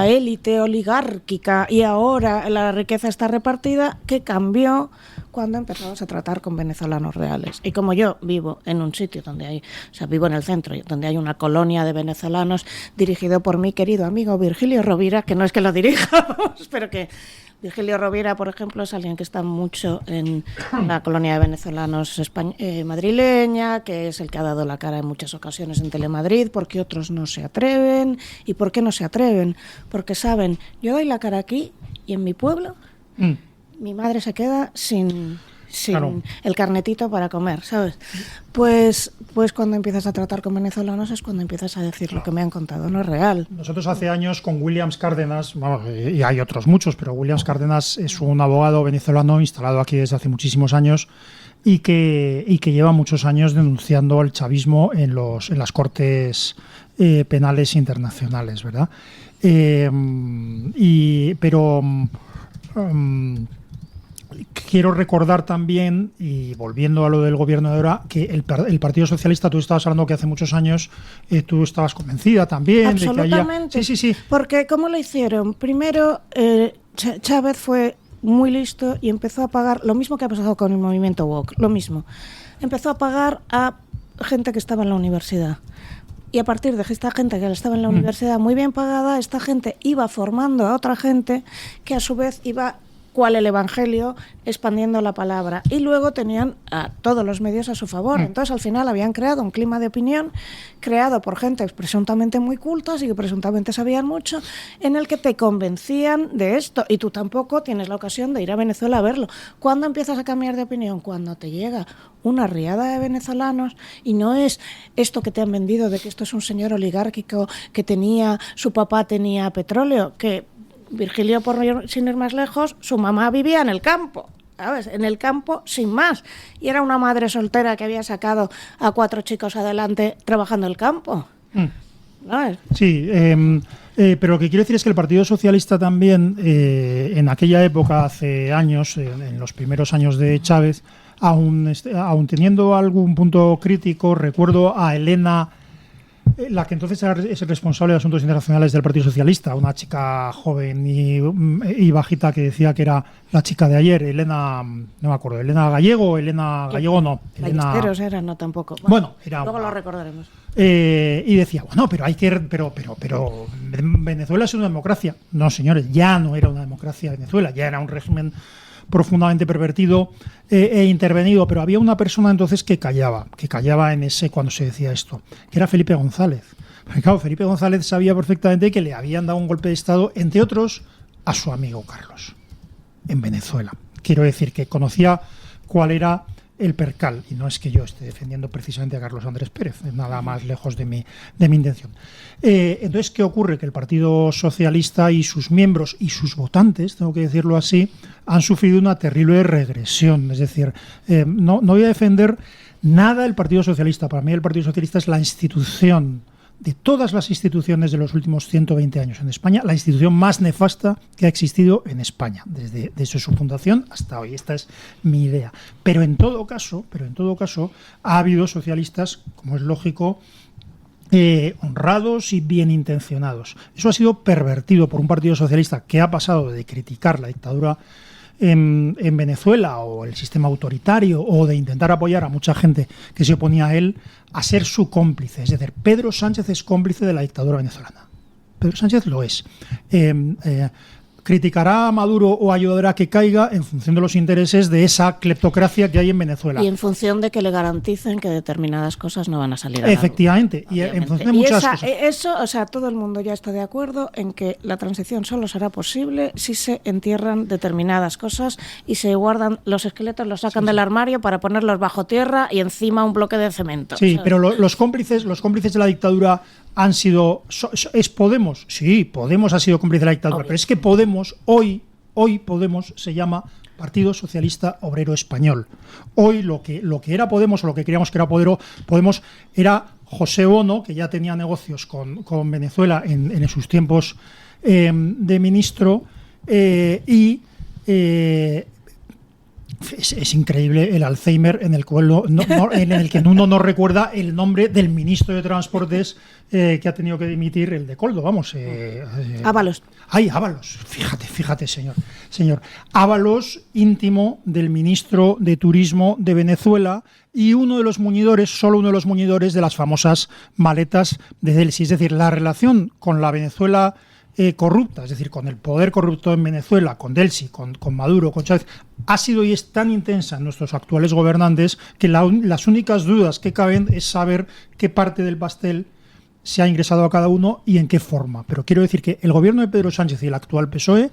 élite oligárquica y ahora la riqueza está repartida, que cambió cuando empezamos a tratar con venezolanos reales. Y como yo vivo en un sitio donde hay, vivo en el centro, donde hay una colonia de venezolanos dirigido por mi querido amigo Virgilio Rovira, que no es que lo dirija, pero que Virgilio Rovira, por ejemplo, es alguien que está mucho en la colonia de venezolanos madrileña, que es el que ha dado la cara en muchas ocasiones en Telemadrid, porque otros no se atreven. ¿Y por qué no se atreven? Porque saben, yo doy la cara aquí y en mi pueblo mi madre se queda sin claro, el carnetito para comer, ¿sabes? Pues cuando empiezas a tratar con venezolanos es cuando empiezas a decir lo que me han contado, no es real. Nosotros hace años con Williams Cárdenas, y hay otros muchos, pero Williams Cárdenas es un abogado venezolano instalado aquí desde hace muchísimos años y que lleva muchos años denunciando el chavismo en las cortes penales internacionales, ¿verdad? quiero recordar también, y volviendo a lo del gobierno de ahora, que el Partido Socialista, tú estabas hablando que hace muchos años tú estabas convencida también de que había... Sí. Porque, ¿cómo lo hicieron? Primero, Chávez fue muy listo y empezó a pagar lo mismo que ha pasado con el movimiento woke, lo mismo. Empezó a pagar a gente que estaba en la universidad. Y a partir de esta gente que estaba en la universidad muy bien pagada, esta gente iba formando a otra gente que a su vez iba, cual el Evangelio, expandiendo la palabra. Y luego tenían a todos los medios a su favor. Entonces, al final, habían creado un clima de opinión creado por gente presuntamente muy cultas y que presuntamente sabían mucho, en el que te convencían de esto. Y tú tampoco tienes la ocasión de ir a Venezuela a verlo. ¿Cuándo empiezas a cambiar de opinión? Cuando te llega una riada de venezolanos y no es esto que te han vendido de que esto es un señor oligárquico que su papá tenía petróleo, que Virgilio, sin ir más lejos, su mamá vivía en el campo, ¿sabes? En el campo sin más. Y era una madre soltera que había sacado a 4 chicos adelante trabajando el campo. ¿Sabes? Sí, pero lo que quiero decir es que el Partido Socialista también, en aquella época, hace años, en los primeros años de Chávez, aún teniendo algún punto crítico, recuerdo a Elena, la que entonces es responsable de Asuntos Internacionales del Partido Socialista, una chica joven y bajita que decía que era la chica de ayer, Elena, no me acuerdo, Elena Gallego no. Ballesteros era, no tampoco. Bueno, era luego lo recordaremos. Y decía, bueno, pero Venezuela es una democracia. No, señores, ya no era una democracia Venezuela, ya era un régimen profundamente pervertido e intervenido, pero había una persona entonces que callaba en ese cuando se decía esto, que era Felipe González. Porque claro, Felipe González sabía perfectamente que le habían dado un golpe de Estado, entre otros, a su amigo Carlos, en Venezuela. Quiero decir que conocía cuál era el percal, y no es que yo esté defendiendo precisamente a Carlos Andrés Pérez, nada más lejos de mi intención. Entonces, ¿qué ocurre? Que el Partido Socialista y sus miembros y sus votantes, tengo que decirlo así, han sufrido una terrible regresión. Es decir, no voy a defender nada del Partido Socialista. Para mí el Partido Socialista es la institución de todas las instituciones de los últimos 120 años en España, la institución más nefasta que ha existido en España, desde su fundación hasta hoy. Esta es mi idea. Pero en todo caso, ha habido socialistas, como es lógico, honrados y bien intencionados. Eso ha sido pervertido por un Partido Socialista que ha pasado de criticar la dictadura en Venezuela o el sistema autoritario o de intentar apoyar a mucha gente que se oponía a él, a ser su cómplice. Es decir, Pedro Sánchez es cómplice de la dictadura venezolana. Pedro Sánchez lo es. Criticará a Maduro o ayudará a que caiga en función de los intereses de esa cleptocracia que hay en Venezuela. Y en función de que le garanticen que determinadas cosas no van a salir a efectivamente, y en función de muchas cosas. Eso, o sea, todo el mundo ya está de acuerdo en que la transición solo será posible si se entierran determinadas cosas y se guardan los esqueletos, los sacan del armario para ponerlos bajo tierra y encima un bloque de cemento. Sí, ¿sabes? pero los cómplices de la dictadura han sido... ¿Es Podemos? Sí, Podemos ha sido cómplice de la dictadura, pero es que Podemos, hoy Podemos se llama Partido Socialista Obrero Español. Hoy lo que era Podemos, o lo que creíamos que era Podemos, era José Bono, que ya tenía negocios con Venezuela en sus tiempos de ministro, es increíble el Alzheimer en el que uno no recuerda el nombre del ministro de Transportes que ha tenido que dimitir, el de Coldo, vamos. Ábalos. Ay, Ábalos, fíjate, señor. Ábalos, íntimo del ministro de Turismo de Venezuela y solo uno de los muñidores de las famosas maletas de Delcy. Es decir, la relación con la Venezuela corrupta, es decir, con el poder corrupto en Venezuela, con Delcy, con Maduro, con Chávez, ha sido y es tan intensa en nuestros actuales gobernantes que las únicas dudas que caben es saber qué parte del pastel se ha ingresado a cada uno y en qué forma. Pero quiero decir que el gobierno de Pedro Sánchez y el actual PSOE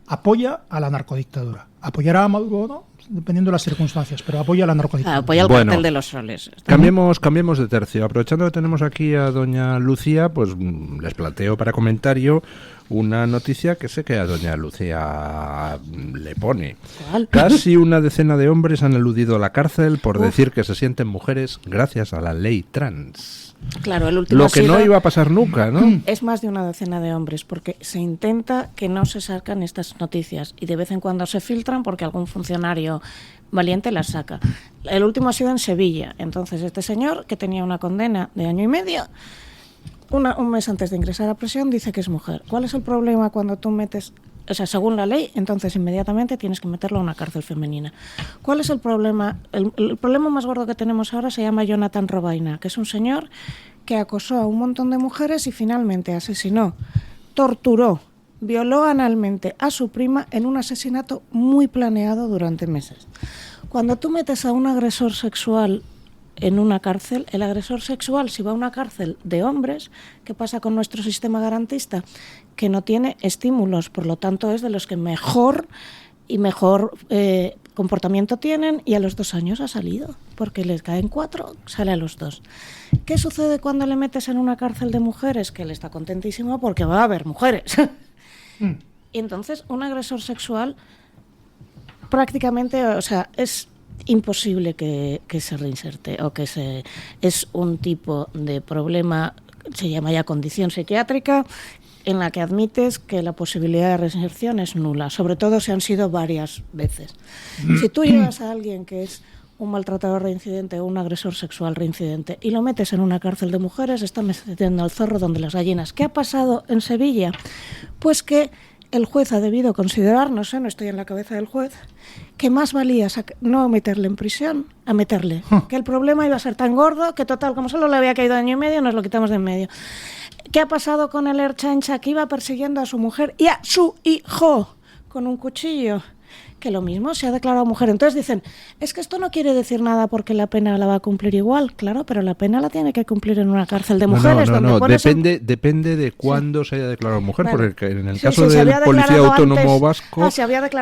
apoya a la narcodictadura. ¿Apoyará a Maduro o no? dependiendo de las circunstancias, pero apoya la narcodictadura. Apoya el cartel de los soles. Cambiemos de tercio. Aprovechando que tenemos aquí a doña Lucía, pues les planteo para comentario una noticia que sé que a doña Lucía le pone. ¿Cuál? Casi una decena de hombres han eludido a la cárcel por decir que se sienten mujeres gracias a la ley trans. Claro, el último Lo que no iba a pasar nunca, ¿no? Es más de una decena de hombres, porque se intenta que no se sacan estas noticias y de vez en cuando se filtran porque algún funcionario valiente las saca. El último ha sido en Sevilla. Entonces este señor, que tenía una condena de 1 año y medio, un mes antes de ingresar a prisión, dice que es mujer. ¿Cuál es el problema cuando tú metes... O sea, según la ley, entonces inmediatamente tienes que meterlo a una cárcel femenina. ¿Cuál es el problema? El problema más gordo que tenemos ahora se llama Jonathan Robaina, que es un señor que acosó a un montón de mujeres y finalmente asesinó, torturó, violó analmente a su prima en un asesinato muy planeado durante meses. Cuando tú metes a un agresor sexual en una cárcel, el agresor sexual, si va a una cárcel de hombres, ¿qué pasa con nuestro sistema garantista? Que no tiene estímulos, por lo tanto es de los que mejor comportamiento tienen, y a los 2 años ha salido, porque les caen 4, sale a los 2. ¿Qué sucede cuando le metes en una cárcel de mujeres? Que él está contentísimo porque va a haber mujeres. Y entonces un agresor sexual prácticamente, o sea, es imposible que se reinserte o que es un tipo de problema, se llama ya condición psiquiátrica, en la que admites que la posibilidad de reinserción es nula, sobre todo si han sido varias veces. Si tú llevas a alguien que es un maltratador reincidente o un agresor sexual reincidente y lo metes en una cárcel de mujeres, está metiendo al zorro donde las gallinas. ¿Qué ha pasado en Sevilla? Pues que el juez ha debido considerar, no sé, no estoy en la cabeza del juez, que más valía no meterle en prisión a meterle. Que el problema iba a ser tan gordo que total, como solo le había caído 1 año y medio, nos lo quitamos de en medio. ¿Qué ha pasado con el Erchancha, que iba persiguiendo a su mujer y a su hijo con un cuchillo? Que lo mismo, se ha declarado mujer. Entonces dicen, es que esto no quiere decir nada porque la pena la va a cumplir igual. Claro, pero la pena la tiene que cumplir en una cárcel de mujeres. No, depende de cuándo se haya declarado mujer, vale. Porque en el caso del Policía Autónomo Vasco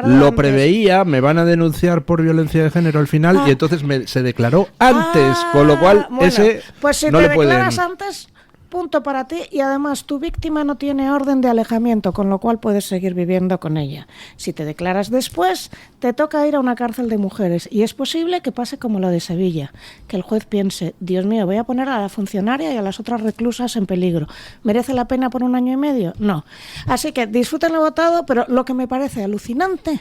lo preveía, me van a denunciar por violencia de género al final, y entonces se declaró antes, con lo cual bueno, ese pues si no te le pueden... declaras antes, punto para ti, y además tu víctima no tiene orden de alejamiento, con lo cual puedes seguir viviendo con ella. Si te declaras después, te toca ir a una cárcel de mujeres, y es posible que pase como lo de Sevilla, que el juez piense, Dios mío, voy a poner a la funcionaria y a las otras reclusas en peligro. ¿Merece la pena por 1 año y medio? No. Así que disfruten lo votado, pero lo que me parece alucinante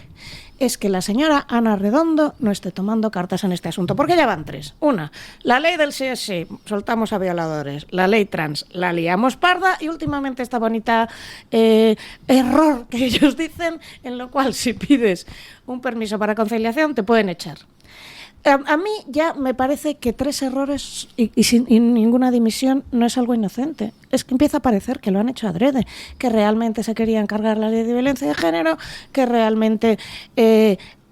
es que la señora Ana Redondo no esté tomando cartas en este asunto, porque ya van 3. Una, la ley del sí es sí, soltamos a violadores. La ley trans, la liamos parda, y últimamente esta bonita error que ellos dicen, en lo cual si pides un permiso para conciliación te pueden echar. A mí ya me parece que 3 errores y sin ninguna dimisión no es algo inocente. Es que empieza a parecer que lo han hecho adrede, que realmente se querían cargar la ley de violencia de género, que realmente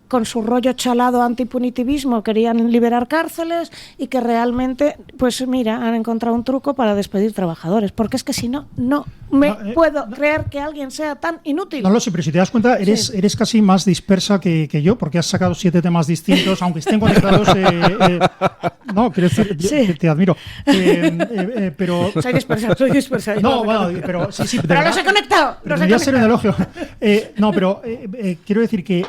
con su rollo chalado antipunitivismo querían liberar cárceles, y que realmente, pues mira, han encontrado un truco para despedir trabajadores. Porque es que si no, no me puedo creer que alguien sea tan inútil. No lo sé, pero si te das cuenta, eres casi más dispersa que yo, porque has sacado 7 temas distintos, aunque estén conectados. No, quiero decir, sí. te admiro. Pero soy dispersa. No, bueno, pero sí. Pero los he conectado. Debería ser un elogio. No, pero quiero decir que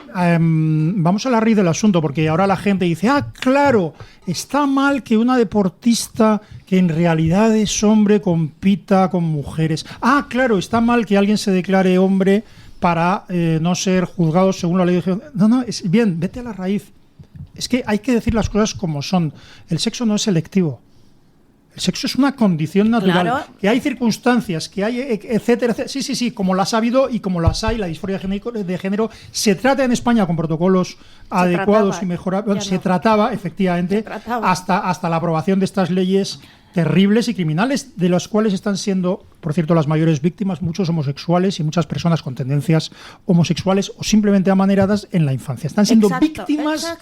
vamos a la raíz del asunto, porque ahora la gente dice, claro, está mal que una deportista que en realidad es hombre compita con mujeres. Claro, está mal que alguien se declare hombre para no ser juzgado según la ley de género. No, es bien, vete a la raíz. Es que hay que decir las cosas como son. El sexo no es selectivo. El sexo es una condición natural. Claro. Que hay circunstancias, que hay etcétera. Sí, como las ha habido y como las hay, la disforia de género se trata en España con protocolos adecuados y mejorables. Se trataba, efectivamente, hasta la aprobación de estas leyes terribles y criminales, de las cuales están siendo, por cierto, las mayores víctimas muchos homosexuales y muchas personas con tendencias homosexuales o simplemente amaneradas en la infancia. Están siendo víctimas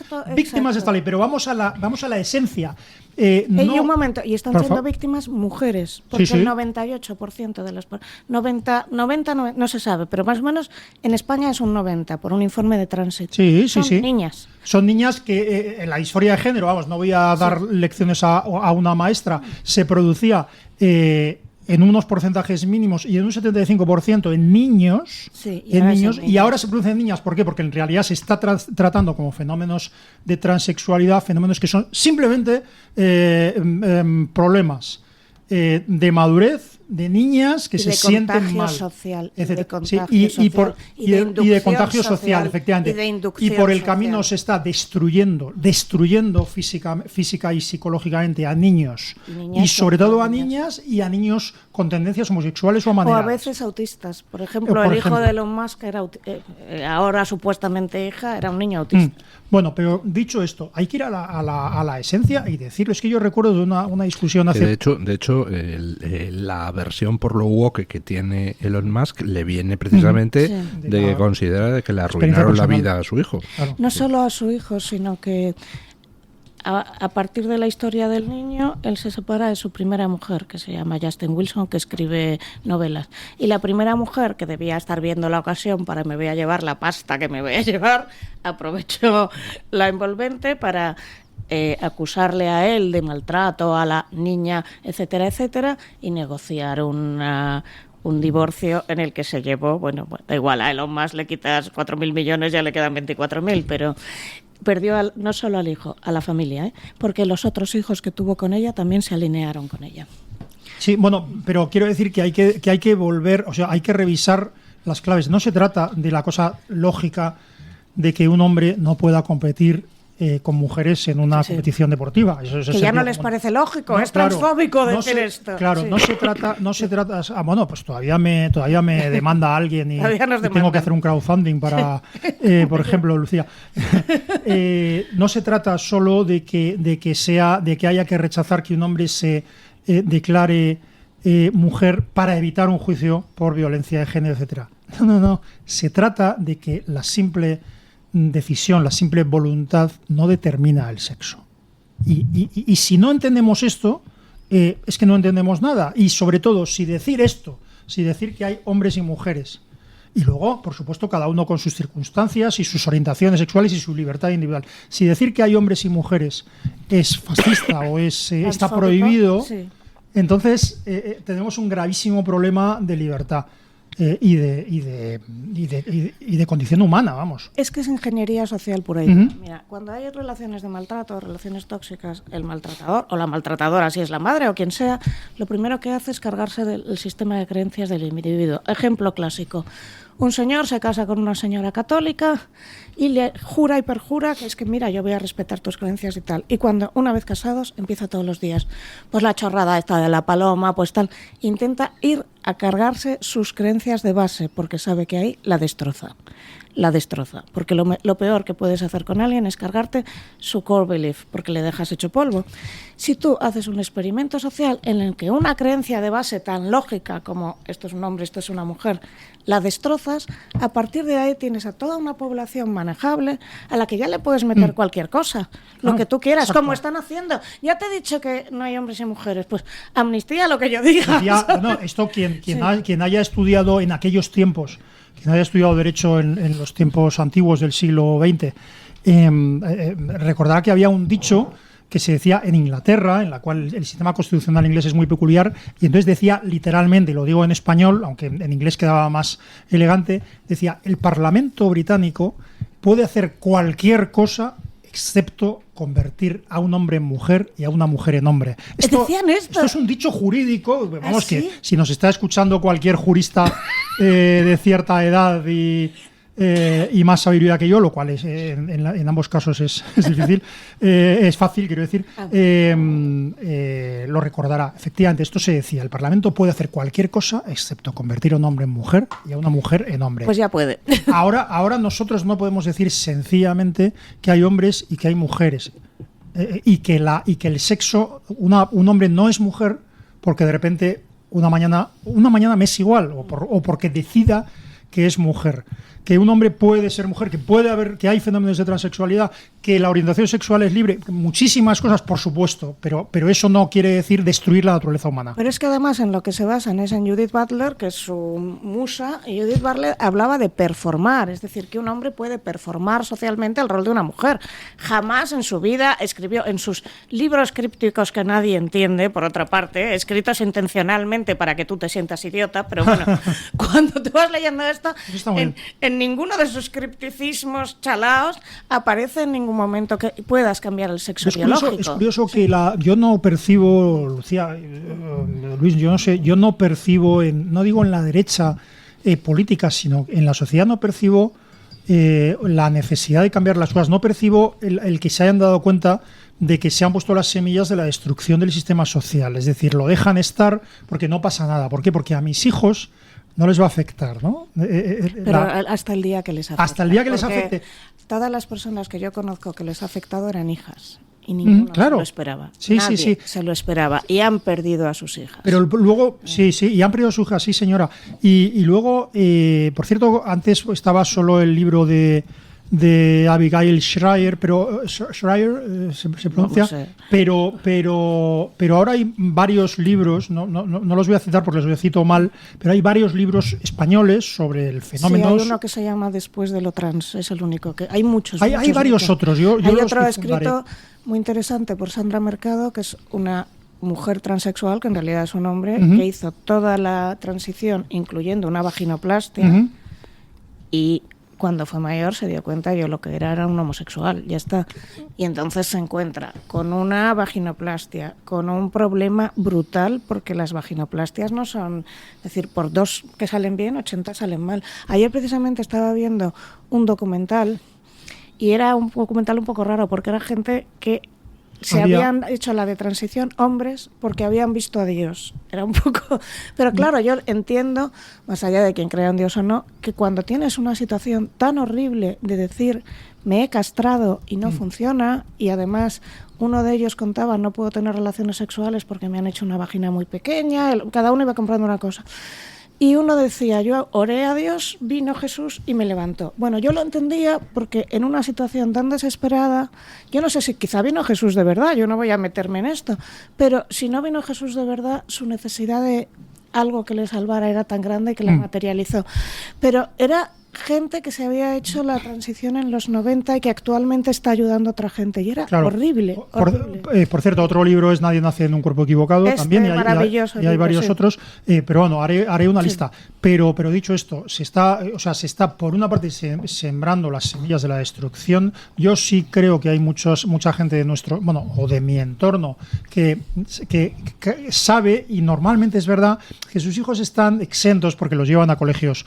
de esta ley. Pero vamos a la esencia. no, y un momento, y están siendo víctimas mujeres, porque sí, sí. el 98% de las 90, no se sabe, pero más o menos en España es un 90 por un informe de Transit. Son niñas. Son niñas que en la historia de género, vamos, no voy a dar lecciones a una maestra, se producía en unos porcentajes mínimos y en un 75% en niños, y ahora se produce en niñas. ¿Por qué? Porque en realidad se está tratando como fenómenos de transexualidad, fenómenos que son simplemente problemas de madurez de niñas que se sienten mal. Social, y de contagio social, efectivamente. Y por el camino se está destruyendo física y psicológicamente a niños y sobre todo a niñas y a niños con tendencias homosexuales o amaneradas. O a veces autistas. Por ejemplo, el hijo de Elon Musk era ahora supuestamente hija, era un niño autista. Bueno, pero dicho esto, hay que ir a la esencia y decirlo. Es que yo recuerdo de una discusión hace... De hecho, la versión por lo woke que tiene Elon Musk le viene precisamente de que considera que le arruinaron la vida a su hijo. Claro. No solo a su hijo, sino que a partir de la historia del niño, él se separa de su primera mujer, que se llama Justin Wilson, que escribe novelas. Y la primera mujer, que debía estar viendo la ocasión para me voy a llevar la pasta que me voy a llevar, aprovechó la envolvente para acusarle a él de maltrato a la niña, etcétera, etcétera, y negociar un divorcio en el que se llevó, bueno, da igual, a Elon Musk le quitas 4.000 millones, ya le quedan 24.000, pero perdió no solo al hijo, a la familia, porque los otros hijos que tuvo con ella también se alinearon con ella. Sí, bueno, pero quiero decir que hay que volver, o sea, hay que revisar las claves. No se trata de la cosa lógica de que un hombre no pueda competir con mujeres en una competición deportiva. Eso que ya no les parece lógico, es transfóbico decir esto. Claro, no se trata. Bueno, pues todavía me demanda alguien y tengo que hacer un crowdfunding para, por ejemplo, Lucía. No se trata solo de que haya que rechazar que un hombre se declare mujer para evitar un juicio por violencia de género, etcétera. No. Se trata de que la simple decisión, la simple voluntad no determina el sexo. Y si no entendemos esto, es que no entendemos nada. Y sobre todo, si decir que hay hombres y mujeres, y luego, por supuesto, cada uno con sus circunstancias y sus orientaciones sexuales y su libertad individual, si decir que hay hombres y mujeres es fascista o está prohibido, entonces tenemos un gravísimo problema de libertad. Y de condición humana, vamos. Es que es ingeniería social pura y dura. Mira, cuando hay relaciones de maltrato, relaciones tóxicas, el maltratador o la maltratadora, si es la madre o quien sea, lo primero que hace es cargarse del sistema de creencias del individuo. Ejemplo clásico. Un señor se casa con una señora católica y le jura y perjura que es que mira, yo voy a respetar tus creencias y tal. Y cuando, una vez casados, empieza todos los días. Pues la chorrada esta de la paloma, pues tal. Intenta ir a cargarse sus creencias de base porque sabe que ahí la destroza. Porque lo peor que puedes hacer con alguien es cargarte su core belief, porque le dejas hecho polvo. Si tú haces un experimento social en el que una creencia de base tan lógica como esto es un hombre, esto es una mujer, la destrozas, a partir de ahí tienes a toda una población manejable a la que ya le puedes meter cualquier cosa, lo que tú quieras, como están haciendo. Ya te he dicho que no hay hombres y mujeres, pues amnistía lo que yo diga. Esto quien haya estudiado en aquellos tiempos, quien haya estudiado Derecho en los tiempos antiguos del siglo XX, recordará que había un dicho que se decía en Inglaterra, en la cual el sistema constitucional inglés es muy peculiar, y entonces decía literalmente, lo digo en español, aunque en inglés quedaba más elegante, decía, el Parlamento británico puede hacer cualquier cosa excepto convertir a un hombre en mujer y a una mujer en hombre. Esto es un dicho jurídico, vamos, que si nos está escuchando cualquier jurista de cierta edad y más sabiduría que yo, lo cual es, en ambos casos es difícil, es fácil, quiero decir, lo recordará. Efectivamente, esto se decía, el Parlamento puede hacer cualquier cosa excepto convertir a un hombre en mujer y a una mujer en hombre. Pues ya puede. Ahora nosotros no podemos decir sencillamente que hay hombres y que hay mujeres, y que el sexo, un hombre no es mujer porque de repente una mañana me es igual, o porque decida que es mujer, que un hombre puede ser mujer, que hay fenómenos de transexualidad, que la orientación sexual es libre, muchísimas cosas, por supuesto, pero eso no quiere decir destruir la naturaleza humana. Pero es que además en lo que se basan es en Judith Butler, que es su musa, y Judith Butler hablaba de performar, es decir, que un hombre puede performar socialmente el rol de una mujer. Jamás en su vida escribió en sus libros crípticos que nadie entiende, por otra parte, escritos intencionalmente para que tú te sientas idiota, pero bueno, cuando te vas leyendo esto, en ninguno de sus cripticismos chalaos aparece en ningún momento que puedas cambiar el sexo biológico. Es curioso que yo no percibo, Lucía, Luis, yo no percibo, no digo en la derecha política, sino en la sociedad no percibo la necesidad de cambiar las cosas. No percibo el que se hayan dado cuenta de que se han puesto las semillas de la destrucción del sistema social. Es decir, lo dejan estar porque no pasa nada. ¿Por qué? Porque a mis hijos no les va a afectar, ¿no? Pero hasta el día que les afecte. Hasta el día que les afecte. Todas las personas que yo conozco que les ha afectado eran hijas. Y ninguno se lo esperaba. Nadie se lo esperaba. Y han perdido a sus hijas. Pero luego, sí, y han perdido a sus hijas, sí, señora. Y luego, por cierto, antes estaba solo el libro de Abigail Shrier, pero Shrier se pronuncia, no sé. pero ahora hay varios libros, no los voy a citar porque los cito mal, pero hay varios libros españoles sobre el fenómeno. Sí, hay uno que se llama Después de lo trans, es el único que hay muchos. Hay varios otros. Yo hay otro escrito muy interesante por Sandra Mercado, que es una mujer transexual, que en realidad es un hombre, que hizo toda la transición, incluyendo una vaginoplastia, y cuando fue mayor se dio cuenta yo lo que era un homosexual, ya está. Y entonces se encuentra con una vaginoplastia, con un problema brutal, porque las vaginoplastias no son, es decir, por 2 que salen bien, 80 salen mal. Ayer precisamente estaba viendo un documental, y era un documental un poco raro, porque era gente que habían hecho la de transición hombres porque habían visto a Dios. Era un poco... Pero claro, yo entiendo, más allá de quien crea en Dios o no, que cuando tienes una situación tan horrible de decir me he castrado y no funciona, y además uno de ellos contaba no puedo tener relaciones sexuales porque me han hecho una vagina muy pequeña, cada uno iba comprando una cosa. Y uno decía, yo oré a Dios, vino Jesús y me levantó. Bueno, yo lo entendía porque en una situación tan desesperada, yo no sé si quizá vino Jesús de verdad, yo no voy a meterme en esto, pero si no vino Jesús de verdad, su necesidad de algo que le salvara era tan grande que la materializó. Pero era gente que se había hecho la transición en los 90 y que actualmente está ayudando a otra gente, y era horrible. Por cierto, otro libro es Nadie nace en un cuerpo equivocado, también, y hay varios otros, pero bueno, haré una lista. Pero dicho esto, se está por una parte sembrando las semillas de la destrucción. Yo sí creo que hay mucha gente de nuestro, o de mi entorno que sabe, y normalmente es verdad, que sus hijos están exentos porque los llevan a colegios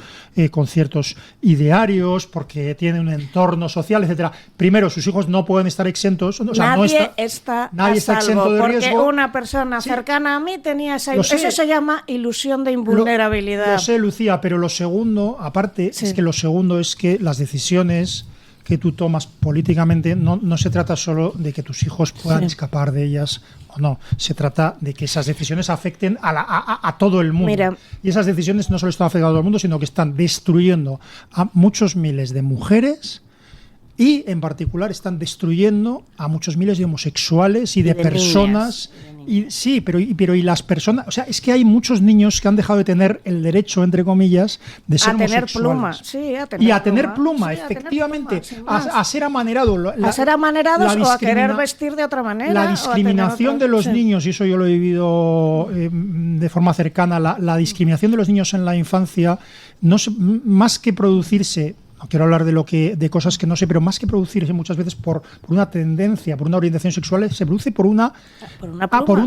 con ciertos idearios, porque tienen un entorno social, etcétera. Primero, sus hijos no pueden estar exentos. Nadie está exento de riesgo. Porque una persona cercana a mí tenía esa ilusión. Eso se llama ilusión de invulnerabilidad. Lo sé, Lucía, pero lo segundo, aparte, es que las decisiones que tú tomas políticamente no se trata solo de que tus hijos puedan escapar de ellas o no, se trata de que esas decisiones afecten a todo el mundo. Mira, y esas decisiones no solo están afectando a todo el mundo, sino que están destruyendo a muchos miles de mujeres, y en particular están destruyendo a muchos miles de homosexuales y de personas. Pero las personas, o sea, es que hay muchos niños que han dejado de tener el derecho, entre comillas, de ser homosexuales. A tener pluma, efectivamente, a ser amanerados. A ser amanerados o a querer vestir de otra manera. La discriminación de los niños, y eso yo lo he vivido de forma cercana, la discriminación de los niños en la infancia, más que producirse, no quiero hablar de cosas que no sé, pero más que producirse muchas veces por una tendencia, por una orientación sexual, se produce por un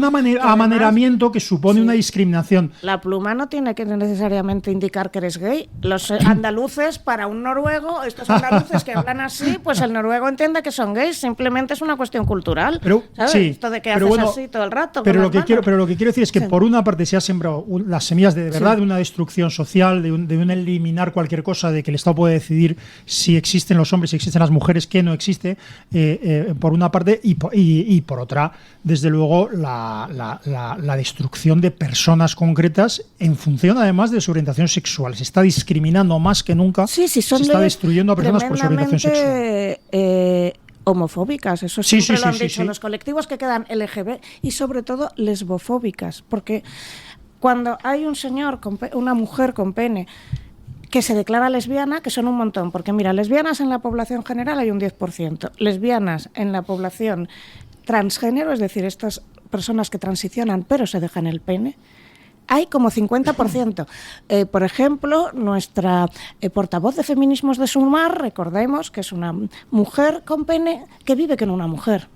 amaneramiento que supone una discriminación. La pluma no tiene que necesariamente indicar que eres gay. Los andaluces, para un noruego, estos andaluces que hablan así, pues el noruego entiende que son gays, simplemente es una cuestión cultural. ¿Sabes? Esto de que haces así todo el rato. Pero lo que quiero decir es que por una parte se ha sembrado las semillas de verdad de una destrucción social, de un eliminar cualquier cosa, de que el Estado puede decidir si existen los hombres, si existen las mujeres, que no existe, por una parte, y por otra, desde luego, la destrucción de personas concretas en función, además, de su orientación sexual. Se está discriminando más que nunca, se está destruyendo a personas por su orientación sexual. homofóbicas, eso Sí, siempre sí, lo han sí, dicho, sí. los colectivos que quedan LGB y sobre todo lesbofóbicas, porque cuando hay un señor, una mujer con pene que se declara lesbiana, que son un montón, porque mira, lesbianas en la población general hay un 10%, lesbianas en la población transgénero, es decir, estas personas que transicionan pero se dejan el pene, hay como 50%. Por ejemplo, nuestra portavoz de Feminismos de Sumar, recordemos que es una mujer con pene que vive con una mujer.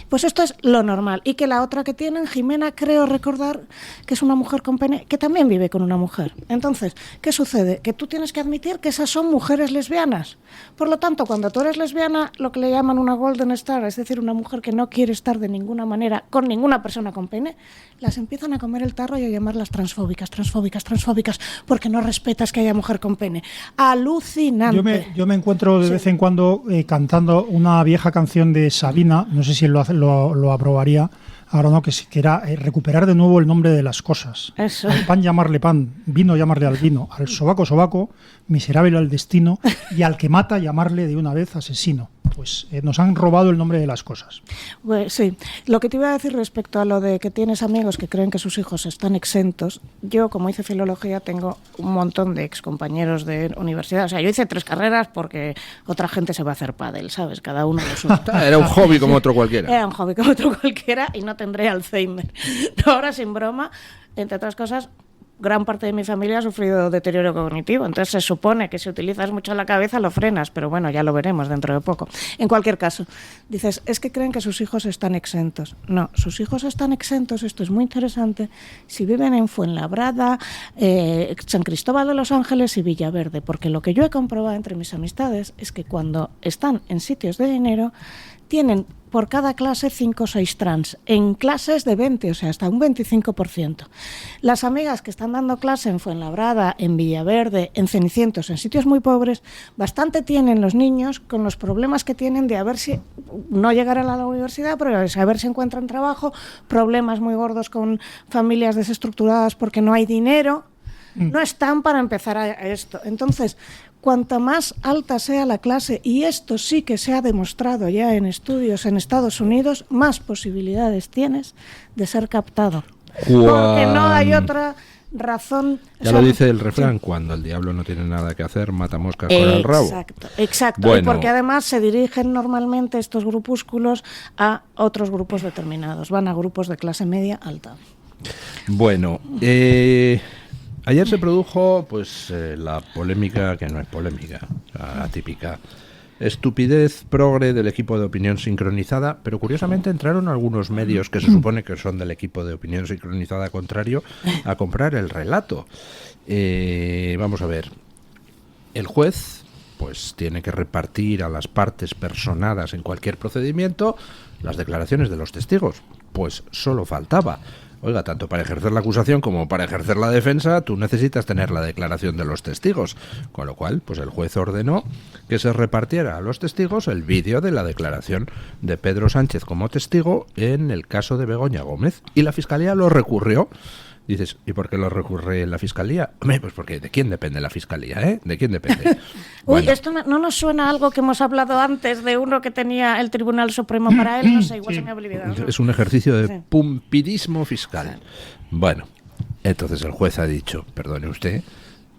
Pues esto es lo normal. Y que la otra que tienen, Jimena, creo recordar que es una mujer con pene que también vive con una mujer. Entonces, ¿qué sucede? Que tú tienes que admitir que esas son mujeres lesbianas. Por lo tanto, cuando tú eres lesbiana, lo que le llaman una golden star, es decir, una mujer que no quiere estar de ninguna manera con ninguna persona con pene, las empiezan a comer el tarro y a llamarlas transfóbicas, porque no respetas que haya mujer con pene. Alucinante. Yo me encuentro de vez en cuando cantando una vieja canción de Sabina, no sé si él lo aprobaría, ahora no, que era recuperar de nuevo el nombre de las cosas. Eso. Al pan llamarle pan, vino llamarle al vino, al sobaco sobaco, miserable al destino, y al que mata llamarle de una vez asesino. Pues nos han robado el nombre de las cosas. Pues sí, lo que te iba a decir respecto a lo de que tienes amigos que creen que sus hijos están exentos, yo como hice filología tengo un montón de excompañeros de universidad, o sea, yo hice 3 carreras porque otra gente se va a hacer pádel, ¿sabes? Cada uno lo suyo. Era un hobby como otro cualquiera. Era un hobby como otro cualquiera y no tendré Alzheimer. Ahora, sin broma, entre otras cosas, gran parte de mi familia ha sufrido deterioro cognitivo, entonces se supone que si utilizas mucho la cabeza lo frenas, pero bueno, ya lo veremos dentro de poco. En cualquier caso, dices, es que creen que sus hijos están exentos. No, sus hijos están exentos, esto es muy interesante, si viven en Fuenlabrada, San Cristóbal de los Ángeles y Villaverde, porque lo que yo he comprobado entre mis amistades es que cuando están en sitios de dinero, tienen por cada clase 5 o 6 trans, en clases de 20, o sea, hasta un 25%. Las amigas que están dando clase en Fuenlabrada, en Villaverde, en Cenicientos, en sitios muy pobres, bastante tienen los niños con los problemas que tienen de a ver si no llegar a la universidad, pero a ver si encuentran trabajo, problemas muy gordos con familias desestructuradas porque no hay dinero, no están para empezar a esto. Entonces, cuanta más alta sea la clase, y esto sí que se ha demostrado ya en estudios en Estados Unidos, más posibilidades tienes de ser captado. Porque no hay otra razón. Ya lo dice el refrán, cuando el diablo no tiene nada que hacer, mata moscas con el rabo. Exacto. Bueno. Y porque además se dirigen normalmente estos grupúsculos a otros grupos determinados. Van a grupos de clase media alta. Bueno, ayer se produjo pues la polémica, que no es polémica, la típica estupidez progre del equipo de opinión sincronizada, pero curiosamente entraron algunos medios que se supone que son del equipo de opinión sincronizada contrario a comprar el relato. Vamos a ver, el juez pues tiene que repartir a las partes personadas en cualquier procedimiento las declaraciones de los testigos, pues solo faltaba. Oiga, tanto para ejercer la acusación como para ejercer la defensa, tú necesitas tener la declaración de los testigos. Con lo cual, pues el juez ordenó que se repartiera a los testigos el vídeo de la declaración de Pedro Sánchez como testigo en el caso de Begoña Gómez. Y la Fiscalía lo recurrió. Dices, ¿y por qué lo recurre la Fiscalía? Hombre, pues porque ¿de quién depende la Fiscalía, eh? ¿De quién depende? Uy, esto no nos suena a algo que hemos hablado antes de uno que tenía el Tribunal Supremo para él, no sé, igual se me ha olvidado. Es un ejercicio de pumpidismo fiscal. Bueno, entonces el juez ha dicho, perdone usted,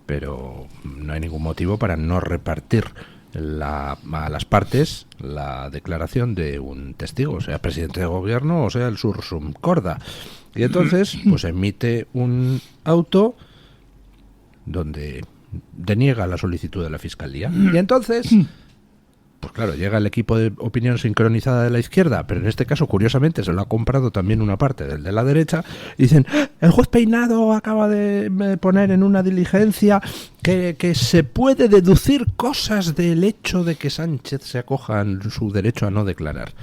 pero no hay ningún motivo para no repartir a las partes la declaración de un testigo, sea presidente de gobierno o sea el sursum corda. Y entonces pues emite un auto donde deniega la solicitud de la Fiscalía. Y entonces, pues claro, llega el equipo de opinión sincronizada de la izquierda, pero en este caso, curiosamente, se lo ha comprado también una parte del de la derecha, y dicen, el juez Peinado acaba de poner en una diligencia que se puede deducir cosas del hecho de que Sánchez se acoja en su derecho a no declarar.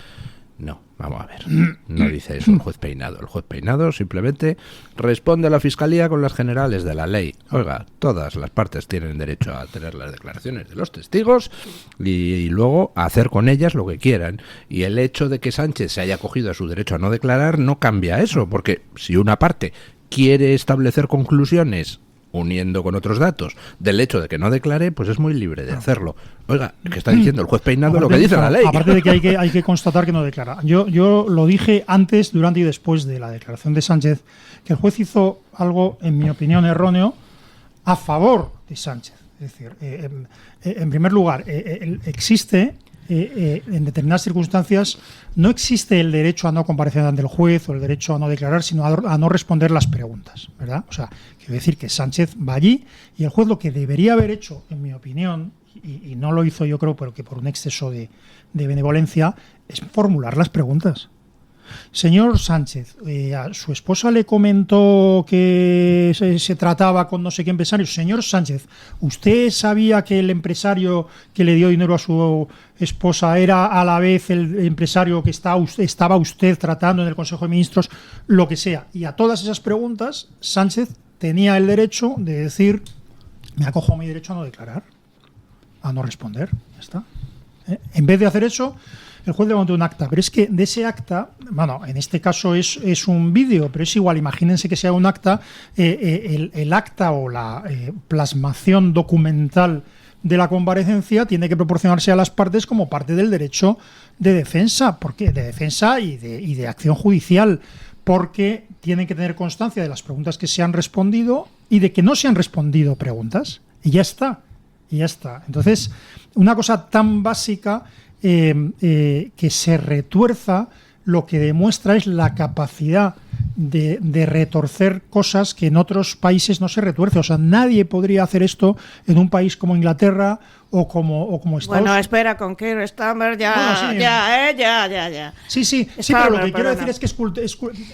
No, vamos a ver, no dice eso el juez Peinado. El juez Peinado simplemente responde a la Fiscalía con las generales de la ley. Oiga, todas las partes tienen derecho a tener las declaraciones de los testigos y luego a hacer con ellas lo que quieran. Y el hecho de que Sánchez se haya acogido a su derecho a no declarar no cambia eso, porque si una parte quiere establecer conclusiones uniendo con otros datos del hecho de que no declare, pues es muy libre de hacerlo. Oiga, que está diciendo el juez Peinado lo que dice la ley. Aparte de que hay que constatar que no declara. Yo lo dije antes, durante y después de la declaración de Sánchez, que el juez hizo algo, en mi opinión, erróneo a favor de Sánchez. Es decir, en primer lugar, existe... en determinadas circunstancias no existe el derecho a no comparecer ante el juez o el derecho a no declarar, sino a no responder las preguntas, ¿verdad? O sea, quiero decir que Sánchez va allí y el juez lo que debería haber hecho, en mi opinión, y no lo hizo yo creo, pero que por un exceso de benevolencia, es formular las preguntas. Señor Sánchez, a su esposa le comentó que se trataba con no sé qué empresario. Señor Sánchez, ¿usted sabía que el empresario que le dio dinero a su esposa era a la vez el empresario que estaba usted tratando en el Consejo de Ministros? Lo que sea. Y a todas esas preguntas, Sánchez tenía el derecho de decir: me acojo a mi derecho a no declarar, a no responder. Ya está. En vez de hacer eso, el juez levantó un acta, pero es que de ese acta, bueno, en este caso es un vídeo, pero es igual, imagínense que sea un acta, el acta o la plasmación documental de la comparecencia tiene que proporcionarse a las partes como parte del derecho de defensa, y de acción judicial, porque tienen que tener constancia de las preguntas que se han respondido y de que no se han respondido preguntas, y ya está. Entonces, una cosa tan básica que se retuerza, lo que demuestra es la capacidad de retorcer cosas que en otros países no se retuerce. O sea, nadie podría hacer esto en un país como Inglaterra o como Estados Unidos. Bueno, espera, con Keir Starmer ya. Sí, pero lo que quiero decir es que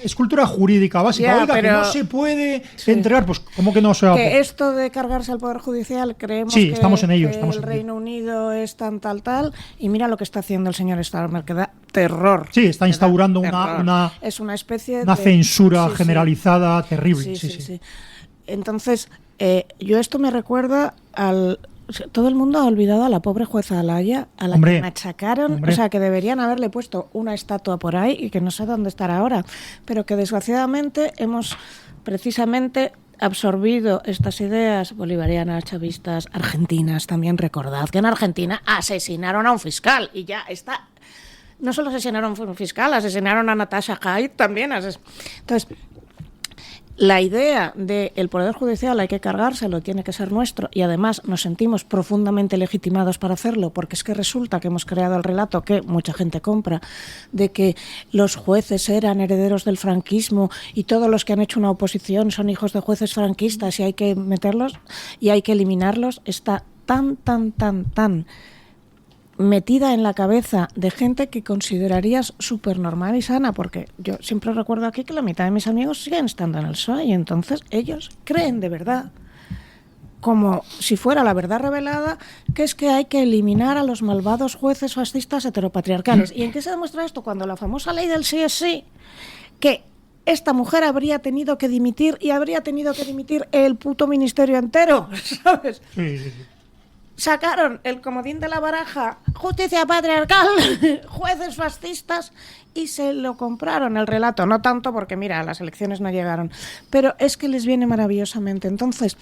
es cultura jurídica básica. Oiga, pero que no se puede entregar, pues ¿cómo que no se va a poder? Que esto de cargarse al Poder Judicial, creemos que estamos en ello, el Reino Unido es tal, y mira lo que está haciendo el señor Starmer, que da terror. Sí, está instaurando es una especie de censura generalizada terrible. Sí. Entonces, yo esto me recuerda al... Todo el mundo ha olvidado a la pobre jueza Alaya, a la que machacaron, o sea, que deberían haberle puesto una estatua por ahí y que no sé dónde estará ahora, pero que desgraciadamente hemos precisamente absorbido estas ideas bolivarianas, chavistas, argentinas. También recordad que en Argentina asesinaron a un fiscal y ya está. No solo asesinaron a un fiscal, asesinaron a Natasha Haid también. Entonces, la idea de el Poder Judicial hay que cargárselo, tiene que ser nuestro, y además nos sentimos profundamente legitimados para hacerlo, porque es que resulta que hemos creado el relato que mucha gente compra, de que los jueces eran herederos del franquismo y todos los que han hecho una oposición son hijos de jueces franquistas y hay que meterlos y hay que eliminarlos. Está tan metida en la cabeza de gente que considerarías súper normal y sana, porque yo siempre recuerdo aquí que la mitad de mis amigos siguen estando en el PSOE y entonces ellos creen de verdad, como si fuera la verdad revelada, que es que hay que eliminar a los malvados jueces fascistas heteropatriarcales. ¿Y en qué se demuestra esto? Cuando la famosa ley del sí es sí, que esta mujer habría tenido que dimitir y habría tenido que dimitir el puto ministerio entero, ¿sabes? Sí. Sacaron el comodín de la baraja, justicia patriarcal, jueces fascistas, y se lo compraron el relato. No tanto porque, mira, las elecciones no llegaron, pero es que les viene maravillosamente. Entonces,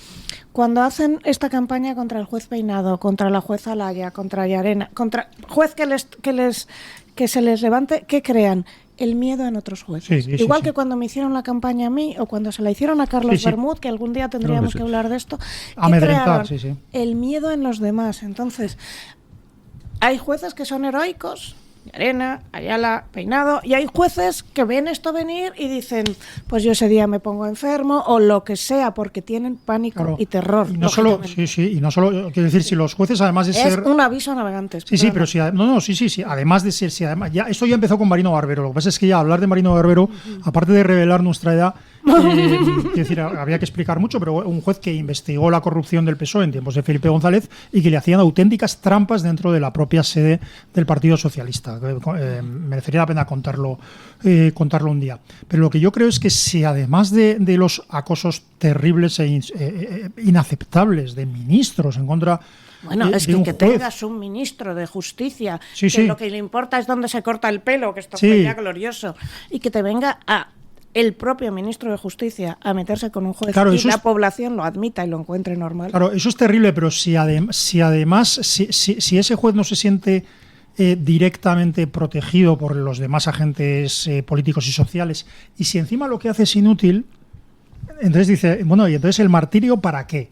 cuando hacen esta campaña contra el juez Peinado, contra la jueza Alaya, contra Llarena, contra juez que se les levante, ¿qué crean? El miedo en otros jueces. Igual que cuando me hicieron la campaña a mí o cuando se la hicieron a Carlos Bermúdez, que algún día tendríamos que hablar de esto, amedrentar, el miedo en los demás. Entonces, hay jueces que son heroicos, Llarena, Ayala, Peinado, y hay jueces que ven esto venir y dicen, pues yo ese día me pongo enfermo o lo que sea, porque tienen pánico y terror. Y no solo, y no solo, quiero decir, si los jueces, además de ser... Es un aviso a navegantes. Pero si... además de ser... esto ya empezó con Marino Barbero. Lo que pasa es que ya hablar de Marino Barbero, aparte de revelar nuestra edad, quiero decir, habría que explicar mucho, pero un juez que investigó la corrupción del PSOE en tiempos de Felipe González y que le hacían auténticas trampas dentro de la propia sede del Partido Socialista. Merecería la pena contarlo un día. Pero lo que yo creo es que si además de los acosos terribles e inaceptables de ministros en contra... Bueno, es que tengas un ministro de Justicia que lo que le importa es dónde se corta el pelo, que esto fue ya glorioso, y que te venga a el propio ministro de Justicia a meterse con un juez y la población lo admita y lo encuentre normal. Claro, eso es terrible, pero si además ese juez no se siente directamente protegido por los demás agentes políticos y sociales, y si encima lo que hace es inútil, entonces dice, bueno, ¿y entonces el martirio para qué?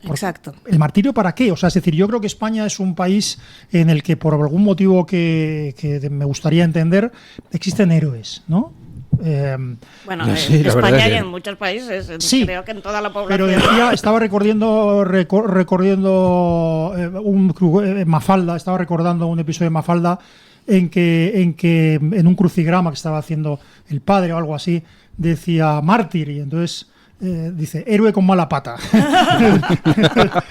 Exacto. ¿El martirio para qué? O sea, es decir, yo creo que España es un país en el que, por algún motivo que me gustaría entender, existen héroes, ¿no? Bueno, en España y en muchos países, sí, creo que en toda la población. Pero estaba recordando Mafalda, estaba recordando un episodio de Mafalda en que en un crucigrama que estaba haciendo el padre o algo así, decía mártir, y entonces dice héroe con mala pata.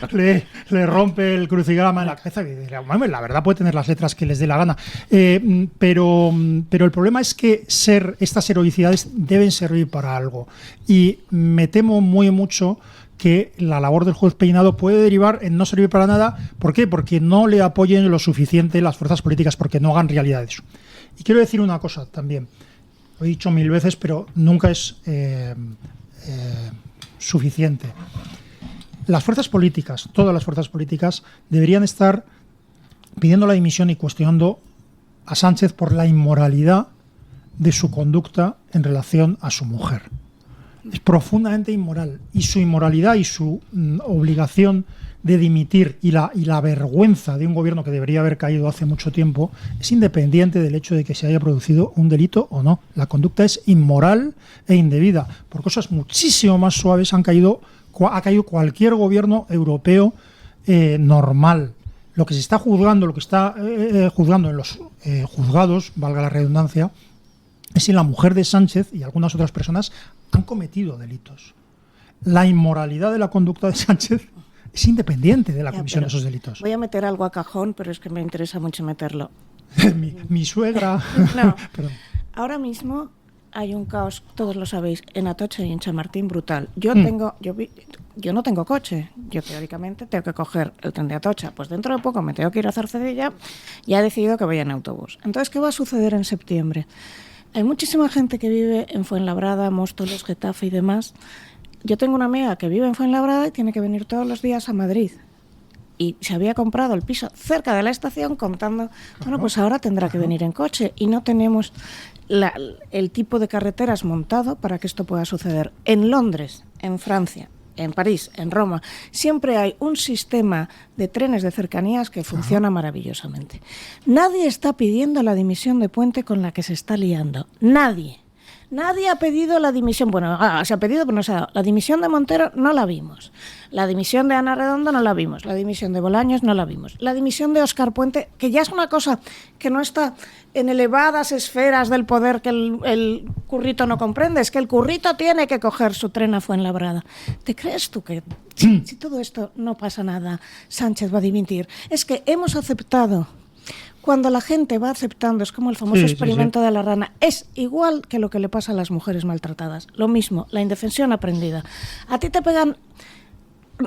le rompe el crucigrama en la cabeza y dice, la verdad puede tener las letras que les dé la gana. Pero el problema es que estas heroicidades deben servir para algo. Y me temo mucho que la labor del juez Peinado puede derivar en no servir para nada. ¿Por qué? Porque no le apoyen lo suficiente las fuerzas políticas, porque no hagan realidad de eso. Y quiero decir una cosa también. Lo he dicho 1000 veces, pero nunca es suficiente. Las fuerzas políticas, todas las fuerzas políticas, deberían estar pidiendo la dimisión y cuestionando a Sánchez por la inmoralidad de su conducta en relación a su mujer. Es profundamente inmoral, y su inmoralidad y su obligación de dimitir y la vergüenza de un gobierno que debería haber caído hace mucho tiempo es independiente del hecho de que se haya producido un delito o no. La conducta es inmoral e indebida. Por cosas muchísimo más suaves ha caído cualquier gobierno europeo normal. Lo que se está juzgando, juzgando en los juzgados, valga la redundancia, es si la mujer de Sánchez y algunas otras personas han cometido delitos. La inmoralidad de la conducta de Sánchez es independiente de la comisión de esos delitos. Voy a meter algo a cajón, pero es que me interesa mucho meterlo. mi suegra... No. Ahora mismo hay un caos, todos lo sabéis, en Atocha y en Chamartín brutal. Yo no tengo coche. Yo teóricamente tengo que coger el tren de Atocha. Pues dentro de poco me tengo que ir a Cercedilla y he decidido que voy en autobús. Entonces, ¿qué va a suceder en septiembre? Hay muchísima gente que vive en Fuenlabrada, Móstoles, Getafe y demás. Yo tengo una amiga que vive en Fuenlabrada y tiene que venir todos los días a Madrid. Y se había comprado el piso cerca de la estación contando, bueno, pues ahora tendrá que venir en coche. Y no tenemos el tipo de carreteras montado para que esto pueda suceder. En Londres, en Francia, en París, en Roma, siempre hay un sistema de trenes de cercanías que funciona maravillosamente. Nadie está pidiendo la dimisión de Puente con la que se está liando. Nadie ha pedido la dimisión. Bueno, se ha pedido, pero no se ha dado. La dimisión de Montero no la vimos. La dimisión de Ana Redondo no la vimos. La dimisión de Bolaños no la vimos. La dimisión de Óscar Puente, que ya es una cosa que no está en elevadas esferas del poder que el currito no comprende. Es que el currito tiene que coger su tren a Fuenlabrada. ¿Te crees tú que si todo esto no pasa nada, Sánchez va a dimitir? Es que hemos aceptado. Cuando la gente va aceptando, es como el famoso experimento de la rana, es igual que lo que le pasa a las mujeres maltratadas. Lo mismo, la indefensión aprendida. A ti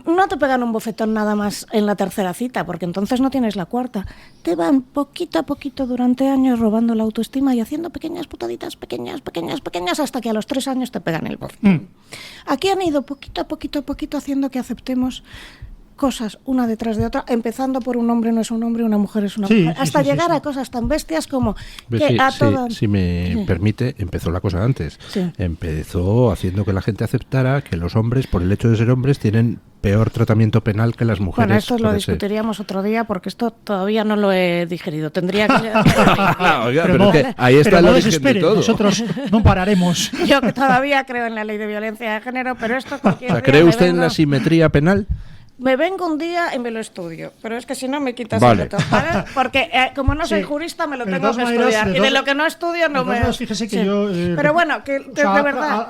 no te pegan un bofetón nada más en la tercera cita, porque entonces no tienes la cuarta. Te van poquito a poquito durante años robando la autoestima y haciendo pequeñas putaditas, pequeñas, hasta que a los 3 años te pegan el bofetón. Aquí han ido poquito a poquito haciendo que aceptemos cosas una detrás de otra, empezando por un hombre no es un hombre, una mujer es una mujer, hasta llegar a cosas tan bestias como que si me permite, empezó la cosa antes. Empezó haciendo que la gente aceptara que los hombres, por el hecho de ser hombres, tienen peor tratamiento penal que las mujeres. Bueno, esto lo discutiríamos otro día porque esto todavía no lo he digerido. Tendría que... pero que ahí está el origen de todo. Nosotros no pararemos. Yo que todavía creo en la ley de violencia de género, pero esto cualquier día ¿cree usted en la simetría penal? Me vengo un día y me lo estudio, pero es que si no me quitas el veto, ¿vale? Porque como no soy jurista me lo tengo que estudiar y de lo que no estudio no me... Fíjese que yo... pero bueno, que de verdad...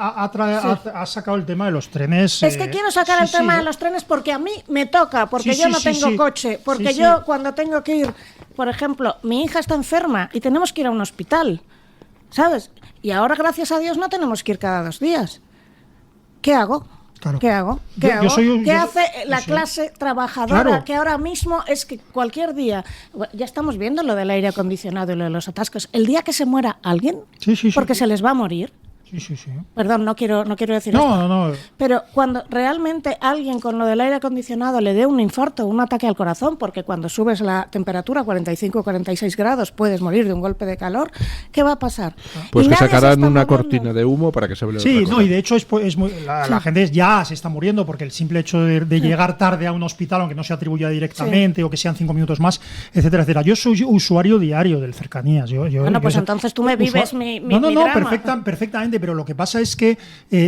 Ha sacado el tema de los trenes... Es que quiero sacar el tema de los trenes porque a mí me toca, porque yo no tengo coche, porque yo cuando tengo que ir, por ejemplo, mi hija está enferma y tenemos que ir a un hospital, ¿sabes? Y ahora, gracias a Dios, no tenemos que ir cada 2 días. ¿Qué hago? Claro. ¿Qué hago? ¿Qué hace la clase trabajadora? Claro. Que ahora mismo es que cualquier día, ya estamos viendo lo del aire acondicionado y lo de los atascos, el día que se muera alguien, porque se les va a morir, Sí. Perdón, no quiero decir No, esto. no. Pero cuando realmente alguien con lo del aire acondicionado le dé un infarto, un ataque al corazón, porque cuando subes la temperatura a 45 o 46 grados puedes morir de un golpe de calor, ¿qué va a pasar? Pues Y que nadie se sacarán está una moviendo. cortina de humo para que se vea. Sí, no, y de hecho la gente ya se está muriendo porque el simple hecho de llegar tarde a un hospital, aunque no se atribuya directamente o que sean 5 minutos más, etcétera, etcétera. Yo soy usuario diario del Cercanías. Bueno, pues entonces tú me vives mi drama. Perfectamente, pero lo que pasa es que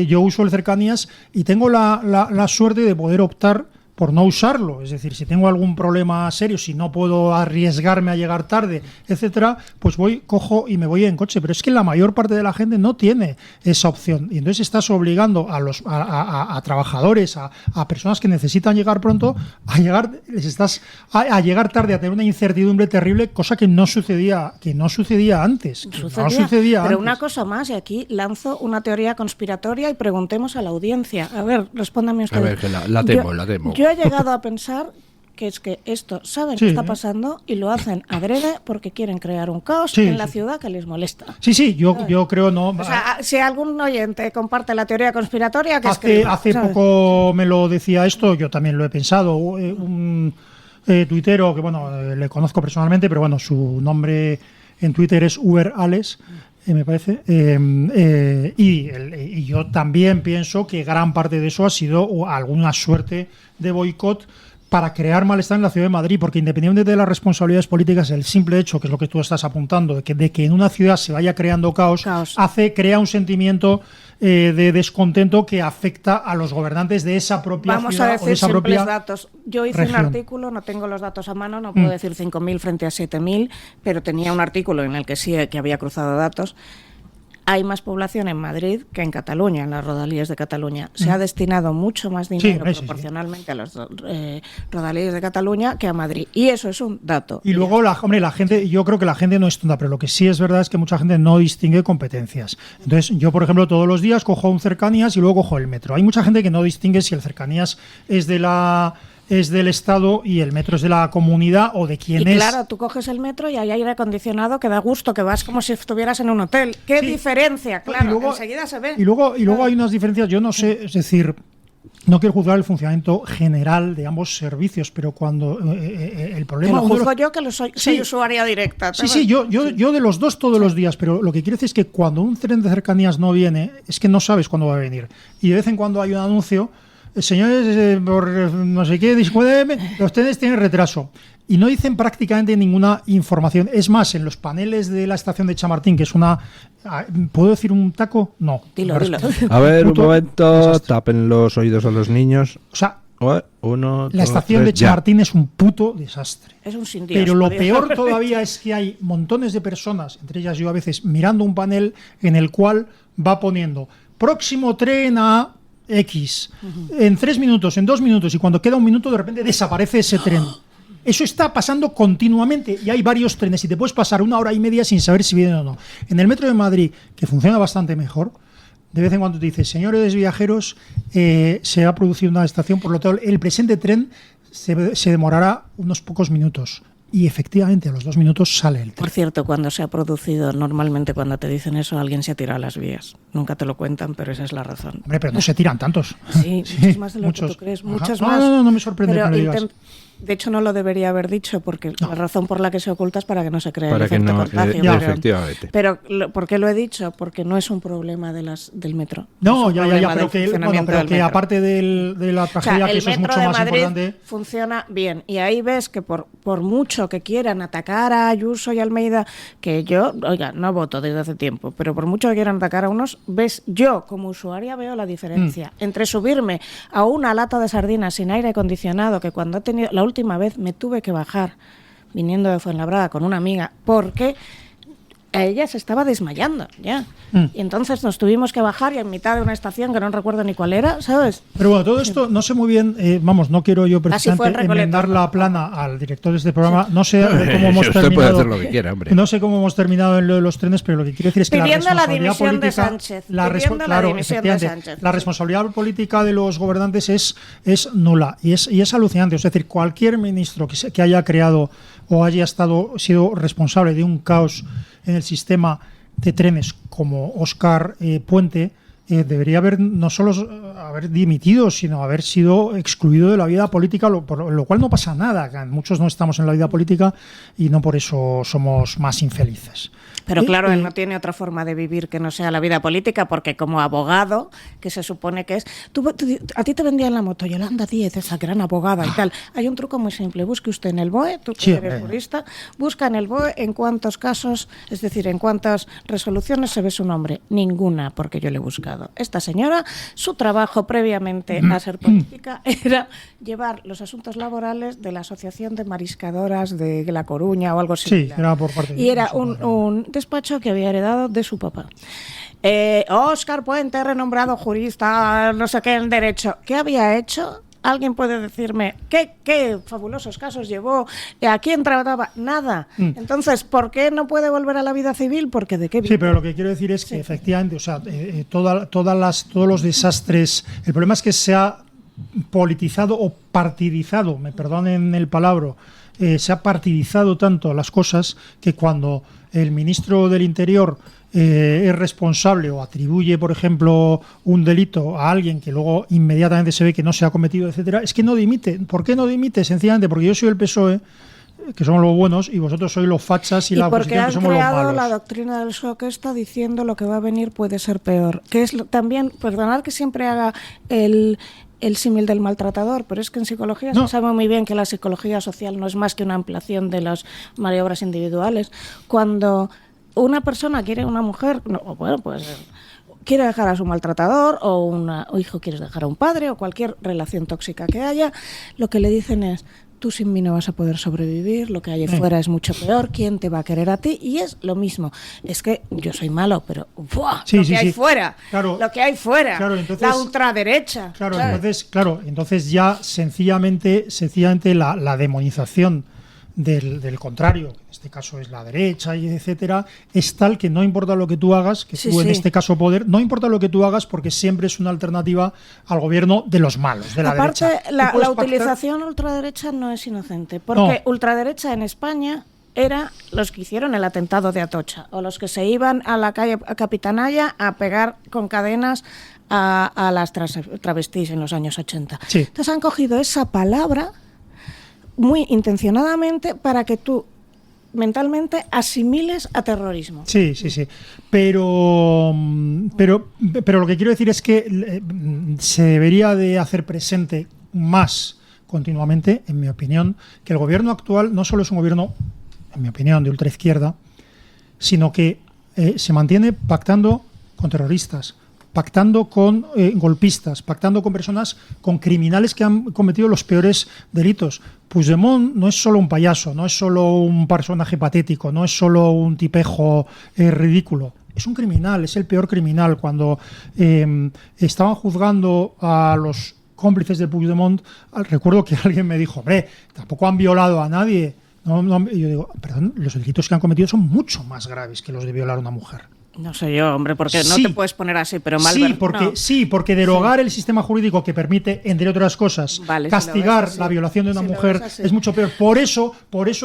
yo uso el Cercanías y tengo la suerte de poder optar por no usarlo. Es decir, si tengo algún problema serio, si no puedo arriesgarme a llegar tarde, etcétera, pues cojo y me voy en coche. Pero es que la mayor parte de la gente no tiene esa opción. Y entonces estás obligando a trabajadores, a personas que necesitan llegar pronto, a llegar tarde, a tener una incertidumbre terrible, cosa que no sucedía antes. Pero una cosa más, y aquí lanzo una teoría conspiratoria y preguntemos a la audiencia. A ver, respóndame usted. A ver, que la temo. Yo he llegado a pensar que es que esto saben que está pasando y lo hacen adrede porque quieren crear un caos en la ciudad que les molesta. Sí, yo creo no. O sea, si algún oyente comparte la teoría conspiratoria, que hace poco me lo decía esto, yo también lo he pensado. Un tuitero que, le conozco personalmente, pero bueno, su nombre en Twitter es Uber Alex, me parece, y yo también pienso que gran parte de eso ha sido alguna suerte de boicot para crear malestar en la ciudad de Madrid, porque independientemente de las responsabilidades políticas, el simple hecho, que es lo que tú estás apuntando, de que en una ciudad se vaya creando caos. crea un sentimiento de descontento que afecta a los gobernantes de esa propia Vamos ciudad a decir o de esa propia datos. Yo hice región. un artículo, no tengo los datos a mano, no puedo decir 5.000 frente a 7.000, pero tenía un artículo en el que sí que había cruzado datos. Hay más población en Madrid que en Cataluña, en las rodalías de Cataluña. Se ha destinado mucho más dinero proporcionalmente a las rodalías de Cataluña que a Madrid. Y eso es un dato. Y luego, la gente, yo creo que la gente no es tonta, pero lo que sí es verdad es que mucha gente no distingue competencias. Entonces, yo, por ejemplo, todos los días cojo un Cercanías y luego cojo el metro. Hay mucha gente que no distingue si el Cercanías es del Estado y el metro es de la comunidad o de quién es. Claro, tú coges el metro y hay aire acondicionado que da gusto, que vas como si estuvieras en un hotel. ¿Qué diferencia? Claro, luego, enseguida se ve. Y luego hay unas diferencias, yo no sé, es decir, no quiero juzgar el funcionamiento general de ambos servicios, pero cuando el problema... Lo juzgo yo, que soy usuaria directa. Sí, yo de los dos todos los días, pero lo que quiero decir es que cuando un tren de Cercanías no viene, es que no sabes cuándo va a venir. Y de vez en cuando hay un anuncio... Señores, por no sé qué, discúlpenme, los trenes tienen retraso. Y no dicen prácticamente ninguna información. Es más, en los paneles de la estación de Chamartín, que es una... ¿Puedo decir un taco? No. Dilo. A ver, un momento, tapen los oídos a los niños. O sea, la estación de Chamartín es un puto desastre. Es un sin Dios. Pero lo peor todavía es que hay montones de personas, entre ellas yo a veces, mirando un panel en el cual va poniendo próximo tren a... X, en 3 minutos, en 2 minutos, y cuando queda un minuto de repente desaparece ese tren. Eso está pasando continuamente y hay varios trenes y te puedes pasar 1 hora y media sin saber si vienen o no. En el metro de Madrid, que funciona bastante mejor, de vez en cuando te dice, señores viajeros, se ha producido una estación, por lo tanto el presente tren se demorará unos pocos minutos. Y efectivamente a los 2 minutos sale el tren. Por cierto, cuando se ha producido, normalmente cuando te dicen eso, alguien se ha tirado a las vías. Nunca te lo cuentan, pero esa es la razón. Hombre, pero no se tiran tantos. Sí, muchos más de lo que tú crees. Muchos más. No me sorprende pero que me lo digas. De hecho, no lo debería haber dicho, porque la razón por la que se oculta es para que no se cree para el efecto contagio. Efectivamente. Pero ¿por qué lo he dicho? Porque no es un problema del metro. No, pero que aparte de la tragedia, que eso es mucho más importante. Funciona bien. Y ahí ves que por mucho que quieran atacar a Ayuso y Almeida, que yo, no voto desde hace tiempo, pero por mucho que quieran atacar a unos, yo como usuaria veo la diferencia entre subirme a una lata de sardinas sin aire acondicionado, que cuando he tenido... La última vez me tuve que bajar viniendo de Fuenlabrada con una amiga porque a ella se estaba desmayando ya. Y entonces nos tuvimos que bajar y en mitad de una estación que no recuerdo ni cuál era, ¿sabes? Pero bueno, todo esto no sé muy bien, no quiero yo precisamente enmendar la plana al director de este programa, no sé cómo hemos terminado. Puede hacer lo que quiera, hombre. No sé cómo hemos terminado en lo de los trenes, pero lo que quiero decir es que pidiendo la responsabilidad política, la responsabilidad política de los gobernantes es nula y es alucinante. Es decir, cualquier ministro que haya creado o haya sido responsable de un caos en el sistema de trenes como Óscar Puente debería haber no solo haber dimitido, sino haber sido excluido de la vida política, por lo cual no pasa nada. Muchos no estamos en la vida política y no por eso somos más infelices. Pero claro, él no tiene otra forma de vivir que no sea la vida política, porque como abogado, que se supone que es... a ti te vendían la moto Yolanda Díez, esa gran abogada y tal. Hay un truco muy simple. Busque usted en el BOE, tú que eres jurista, busca en el BOE en cuántos casos, es decir, en cuántas resoluciones se ve su nombre. Ninguna, porque yo le he buscado. Esta señora, su trabajo previamente a ser política era llevar los asuntos laborales de la Asociación de Mariscadoras de La Coruña o algo similar. Sí, era por parte de... Y era un despacho que había heredado de su papá. Óscar Puente, renombrado jurista, no sé qué, en derecho. ¿Qué había hecho? ¿Alguien puede decirme qué fabulosos casos llevó? ¿A quién trataba? Nada. Entonces, ¿por qué no puede volver a la vida civil? Porque ¿de qué vive? Sí, pero lo que quiero decir es que efectivamente, o sea, todos los desastres... El problema es que se ha politizado o partidizado, me perdonen el palabra, se ha partidizado tanto las cosas que cuando el ministro del Interior es responsable o atribuye, por ejemplo, un delito a alguien que luego inmediatamente se ve que no se ha cometido, etcétera, es que no dimite. ¿Por qué no dimite? Sencillamente porque yo soy el PSOE, que somos los buenos, y vosotros sois los fachas y la oposición, que somos los malos. Porque han creado la doctrina del shock esta diciendo lo que va a venir puede ser peor. Que es también, perdonad que siempre haga el símil del maltratador, pero es que en psicología se sabe muy bien que la psicología social no es más que una ampliación de las maniobras individuales. Cuando una persona quiere, una mujer, quiere dejar a su maltratador o hijo quiere dejar a un padre o cualquier relación tóxica que haya, lo que le dicen es: tú sin mí no vas a poder sobrevivir, lo que hay fuera es mucho peor, ¿quién te va a querer a ti? Y es lo mismo, es que yo soy malo, pero lo que hay fuera, la ultraderecha. Entonces ya sencillamente la demonización del contrario, en este caso es la derecha y etcétera, es tal que no importa lo que tú hagas, que tú en este caso poder, no importa lo que tú hagas porque siempre es una alternativa al gobierno de los malos, de la derecha. Aparte, la utilización ultraderecha no es inocente, porque ultraderecha en España era los que hicieron el atentado de Atocha, o los que se iban a la calle Capitanaya a pegar con cadenas a las travestis en los años 80. Sí. Entonces han cogido esa palabra muy intencionadamente para que tú mentalmente asimiles a terrorismo. Sí. Pero lo que quiero decir es que se debería de hacer presente más continuamente, en mi opinión, que el gobierno actual no solo es un gobierno, en mi opinión, de ultraizquierda, sino que se mantiene pactando con terroristas, pactando con golpistas, pactando con personas, con criminales que han cometido los peores delitos. Puigdemont no es solo un payaso, no es solo un personaje patético, no es solo un tipejo ridículo. Es un criminal, es el peor criminal. Cuando estaban juzgando a los cómplices de Puigdemont, recuerdo que alguien me dijo: hombre, tampoco han violado a nadie. Y yo digo, perdón, los delitos que han cometido son mucho más graves que los de violar a una mujer. No sé yo, hombre, porque no te puedes poner así, pero mal. Porque derogar el sistema jurídico que permite, entre otras cosas, castigar la violación de una mujer es mucho peor. Por eso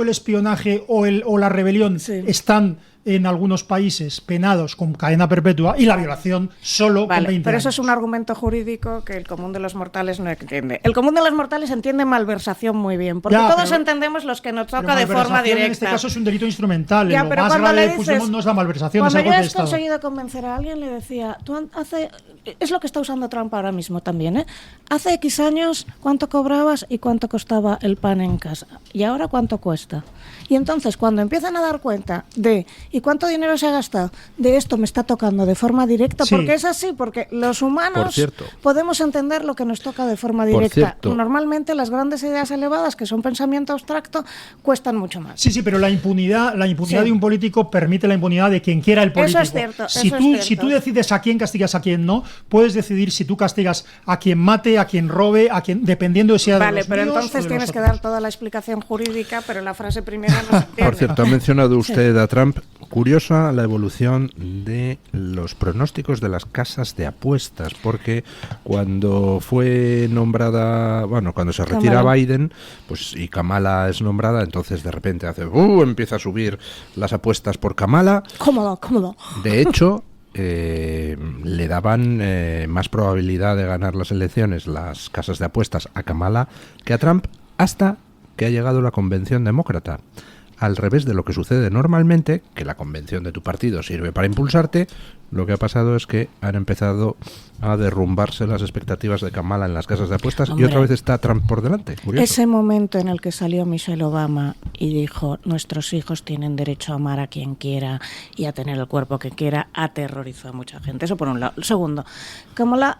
el espionaje o la rebelión están en algunos países penados con cadena perpetua y la violación solo con 20 pero años. Eso es un argumento jurídico que el común de los mortales no entiende. El común de los mortales entiende malversación muy bien, porque todos entendemos los que nos toca de forma directa. En este caso es un delito instrumental. Lo más grave de Puigdemont no es la malversación, es algo de Estado. Cuando yo he conseguido convencer a alguien, le decía: es lo que está usando Trump ahora mismo también, hace X años, ¿cuánto cobrabas y cuánto costaba el pan en casa? ¿Y ahora cuánto cuesta? Y entonces, cuando empiezan a dar cuenta de ¿y cuánto dinero se ha gastado? De esto me está tocando de forma directa, porque es así, porque los humanos podemos entender lo que nos toca de forma directa. Normalmente las grandes ideas elevadas, que son pensamiento abstracto, cuestan mucho más. Sí, pero la impunidad de un político permite la impunidad de quien quiera el político. Eso es cierto. Si tú decides a quién castigas, a quién no, puedes decidir si tú castigas a quien mate, a quien robe, a quien, dependiendo de si sea de los míos. Vale, pero entonces tienes que dar toda la explicación jurídica, pero la frase primera no se entiende. Por cierto, ha mencionado usted a Trump. curiosa la evolución de los pronósticos de las casas de apuestas, porque cuando fue nombrada, cuando se retira Kamala. Biden, pues y Kamala es nombrada, entonces de repente empieza a subir las apuestas por Kamala. Cómodo. De hecho, le daban más probabilidad de ganar las elecciones las casas de apuestas a Kamala que a Trump, hasta que ha llegado la convención demócrata. Al revés de lo que sucede normalmente, que la convención de tu partido sirve para impulsarte, lo que ha pasado es que han empezado a derrumbarse las expectativas de Kamala en las casas de apuestas. Hombre, y otra vez está Trump por delante. Curioso. Ese momento en el que salió Michelle Obama y dijo nuestros hijos tienen derecho a amar a quien quiera y a tener el cuerpo que quiera, aterrorizó a mucha gente. Eso por un lado. Segundo, Kamala,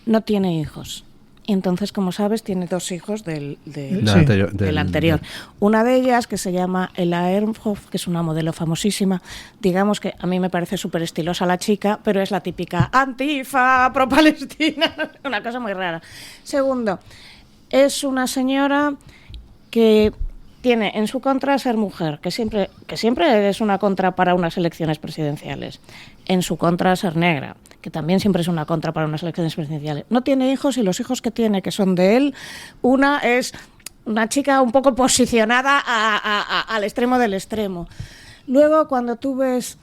no tiene hijos. Y entonces, como sabes, tiene 2 hijos del anterior. Una de ellas, que se llama Ella Ernhoff, que es una modelo famosísima. Digamos que a mí me parece súper estilosa la chica, pero es la típica antifa, pro-palestina, una cosa muy rara. Segundo, es una señora que tiene en su contra ser mujer, que siempre es una contra para unas elecciones presidenciales. En su contra ser negra, que también siempre es una contra para unas elecciones presidenciales. No tiene hijos y los hijos que tiene, que son de él, una es una chica un poco posicionada al extremo del extremo. Luego, cuando tú ves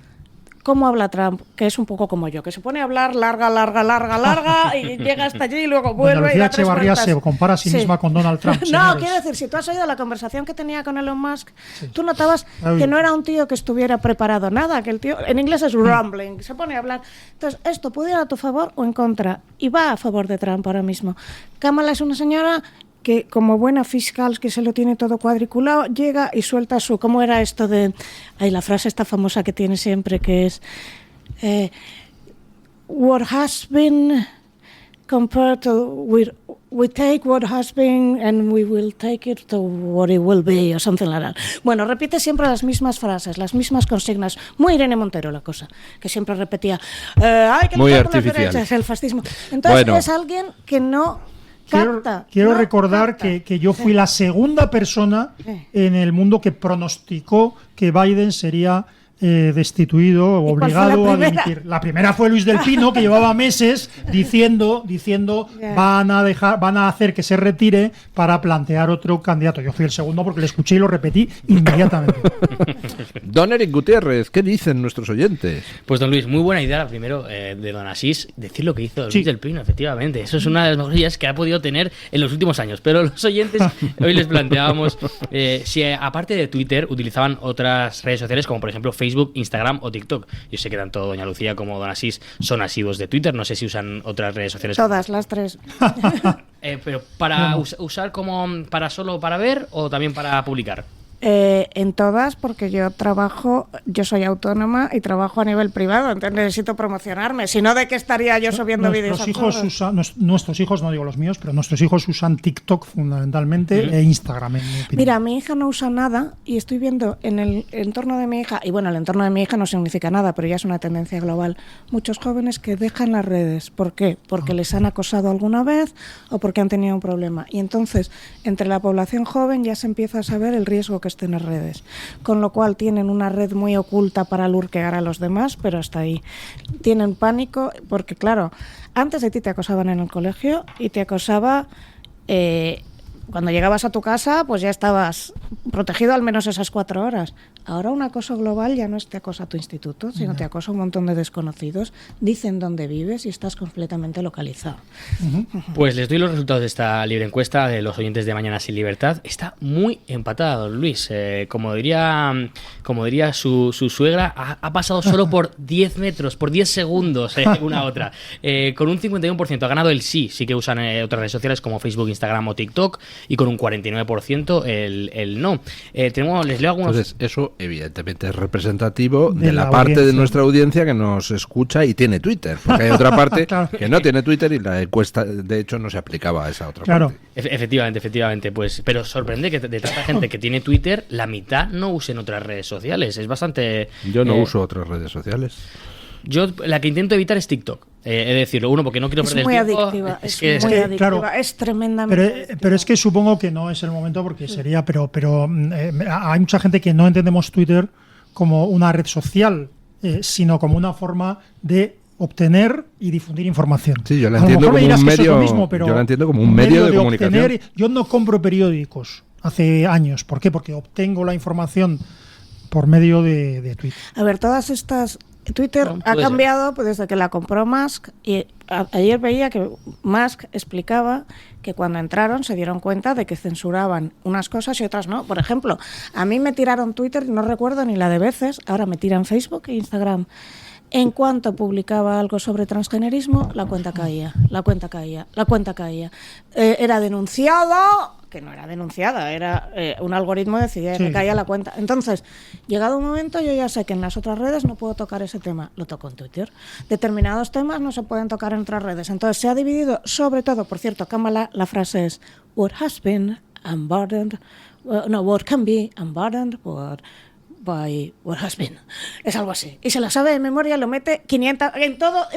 cómo habla Trump, que es un poco como yo, que se pone a hablar larga y llega hasta allí y luego vuelve. Bueno, y da Lucía Echevarría se compara a sí misma con Donald Trump. No, señores. quiero decir, si tú has oído la conversación que tenía con Elon Musk, tú notabas que no era un tío que estuviera preparado nada, que el tío, en inglés es rumbling, se pone a hablar. Entonces, esto puede ir a tu favor o en contra, y va a favor de Trump ahora mismo. Kamala es una señora que, como buena fiscal, que se lo tiene todo cuadriculado, llega y suelta su... ¿Cómo era esto de...? La frase esta famosa que tiene siempre, que es... what has been compared to... We take what has been and we will take it to what it will be, o something like that. Bueno, repite siempre las mismas frases, las mismas consignas. Muy Irene Montero la cosa, que siempre repetía... hay que muy luchar con las artificial. derechas, el fascismo. Entonces es alguien que no... Quiero recordar que yo fui la segunda persona en el mundo que pronosticó que Biden sería destituido o obligado a dimitir. La primera fue Luis del Pino, que llevaba meses diciendo van a hacer que se retire para plantear otro candidato. Yo fui el segundo porque le escuché y lo repetí inmediatamente. Don Eric Gutiérrez, ¿qué dicen nuestros oyentes? Pues don Luis, muy buena idea la primero de don Asís, decir lo que hizo Luis del Pino, efectivamente. Eso es una de las mejores ideas que ha podido tener en los últimos años. Pero los oyentes, hoy les planteábamos si aparte de Twitter utilizaban otras redes sociales como por ejemplo Facebook, Instagram o TikTok. Yo sé que tanto doña Lucía como don Asís son asiduos de Twitter, no sé si usan otras redes sociales. Todas, las 3. Pero para usar como solo para ver o también para publicar. En todas, porque yo soy autónoma y trabajo a nivel privado, entonces necesito promocionarme. Si no, ¿de qué estaría yo subiendo vídeos? Nuestros hijos, no digo los míos, pero nuestros hijos usan TikTok fundamentalmente e Instagram, en mi opinión. Mira, mi hija no usa nada y estoy viendo en el entorno de mi hija, y bueno, el entorno de mi hija no significa nada, pero ya es una tendencia global, muchos jóvenes que dejan las redes. ¿Por qué? Porque les han acosado alguna vez o porque han tenido un problema. Y entonces, entre la población joven ya se empieza a saber el riesgo que estén en redes, con lo cual tienen una red muy oculta para lurquear a los demás, pero hasta ahí. Tienen pánico porque, claro, antes de ti te acosaban en el colegio y te acosaba cuando llegabas a tu casa, pues ya estabas protegido al menos esas 4 horas. Ahora un acoso global ya no te acosa tu instituto, sino te acosa un montón de desconocidos, dicen dónde vives y estás completamente localizado. Pues les doy los resultados de esta libre encuesta de los oyentes de Mañana Sin Libertad. Está muy empatado, Luis. Como diría su suegra, ha pasado solo por 10 metros, por 10 segundos una a otra. Con un 51% ha ganado el sí que usan otras redes sociales como Facebook, Instagram o TikTok, y con un 49% el no. Les leo algunos... Entonces, eso evidentemente es representativo de la parte de nuestra audiencia que nos escucha y tiene Twitter, porque hay otra parte que no tiene Twitter y la encuesta de hecho no se aplicaba a esa otra parte. Efectivamente, pues, pero sorprende que de tanta gente que tiene Twitter, la mitad no usen otras redes sociales. Es bastante... Yo no uso otras redes sociales. Yo la que intento evitar es TikTok. Es decir, uno, porque no quiero perder tiempo. Adictiva, es muy adictiva, claro, es tremendamente. Pero es que supongo que no es el momento porque sería, pero hay mucha gente que no entendemos Twitter como una red social, sino como una forma de obtener y difundir información. Sí, yo la entiendo como un medio, yo la entiendo como un medio de comunicación. Obtener, yo no compro periódicos hace años. ¿Por qué? Porque obtengo la información por medio de Twitter. A ver, todas estas... Twitter ha cambiado pues, desde que la compró Musk, y ayer veía que Musk explicaba que cuando entraron se dieron cuenta de que censuraban unas cosas y otras no. Por ejemplo, a mí me tiraron Twitter, no recuerdo ni la de veces, ahora me tiran Facebook e Instagram. En cuanto publicaba algo sobre transgenerismo, la cuenta caía. Era denunciado, que no era denunciada, era un algoritmo decidía que caía la cuenta. Entonces, llegado un momento, yo ya sé que en las otras redes no puedo tocar ese tema, lo toco en Twitter. Determinados temas no se pueden tocar en otras redes. Entonces, se ha dividido, sobre todo, por cierto, Kamala, la frase es what has been unburdened, what can be unburdened, by what has been. Es algo así. Y se la sabe de memoria, lo mete 500 en todo,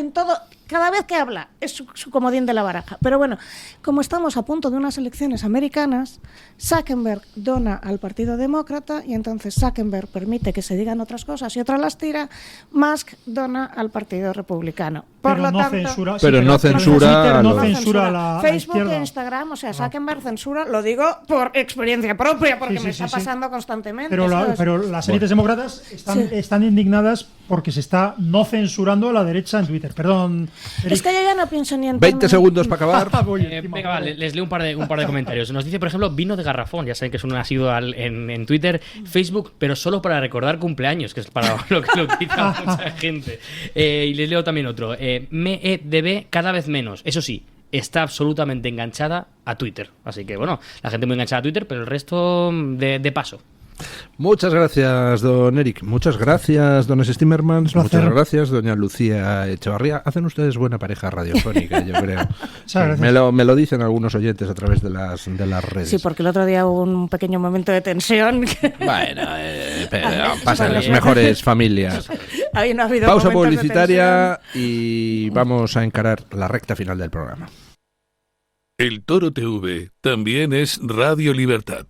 cada vez que habla, es su comodín de la baraja. Pero bueno, como estamos a punto de unas elecciones americanas, Zuckerberg dona al Partido Demócrata y entonces Zuckerberg permite que se digan otras cosas y otras las tira. Musk dona al Partido Republicano. Por lo tanto, no censura la Facebook e Instagram, o sea, Zuckerberg censura, lo digo por experiencia propia, porque me está pasando constantemente. Pero las élites demócratas están indignadas porque se está no censurando a la derecha en Twitter. Perdón, Eric. Es que yo ya no pienso ni en 20 segundos para acabar. Venga, va, les leo un par de comentarios. Nos dice, por ejemplo, vino de garrafón. Ya saben que es un asiduo en Twitter, Facebook, pero solo para recordar cumpleaños, que es para lo que lo utiliza mucha gente. Y les leo también otro. MEDB cada vez menos. Eso sí, está absolutamente enganchada a Twitter. Así que, bueno, la gente muy enganchada a Twitter, pero el resto de paso. Muchas gracias, don Eric. Muchas gracias, don Stimmermans. Muchas gracias, doña Lucía Echevarría. Hacen ustedes buena pareja radiofónica, yo creo. Me lo dicen algunos oyentes a través de las redes. Sí, porque el otro día hubo un pequeño momento de tensión. Bueno, pasa en las mejores familias. Ahí no ha habido pausa publicitaria y vamos a encarar la recta final del programa. El Toro TV también es Radio Libertad.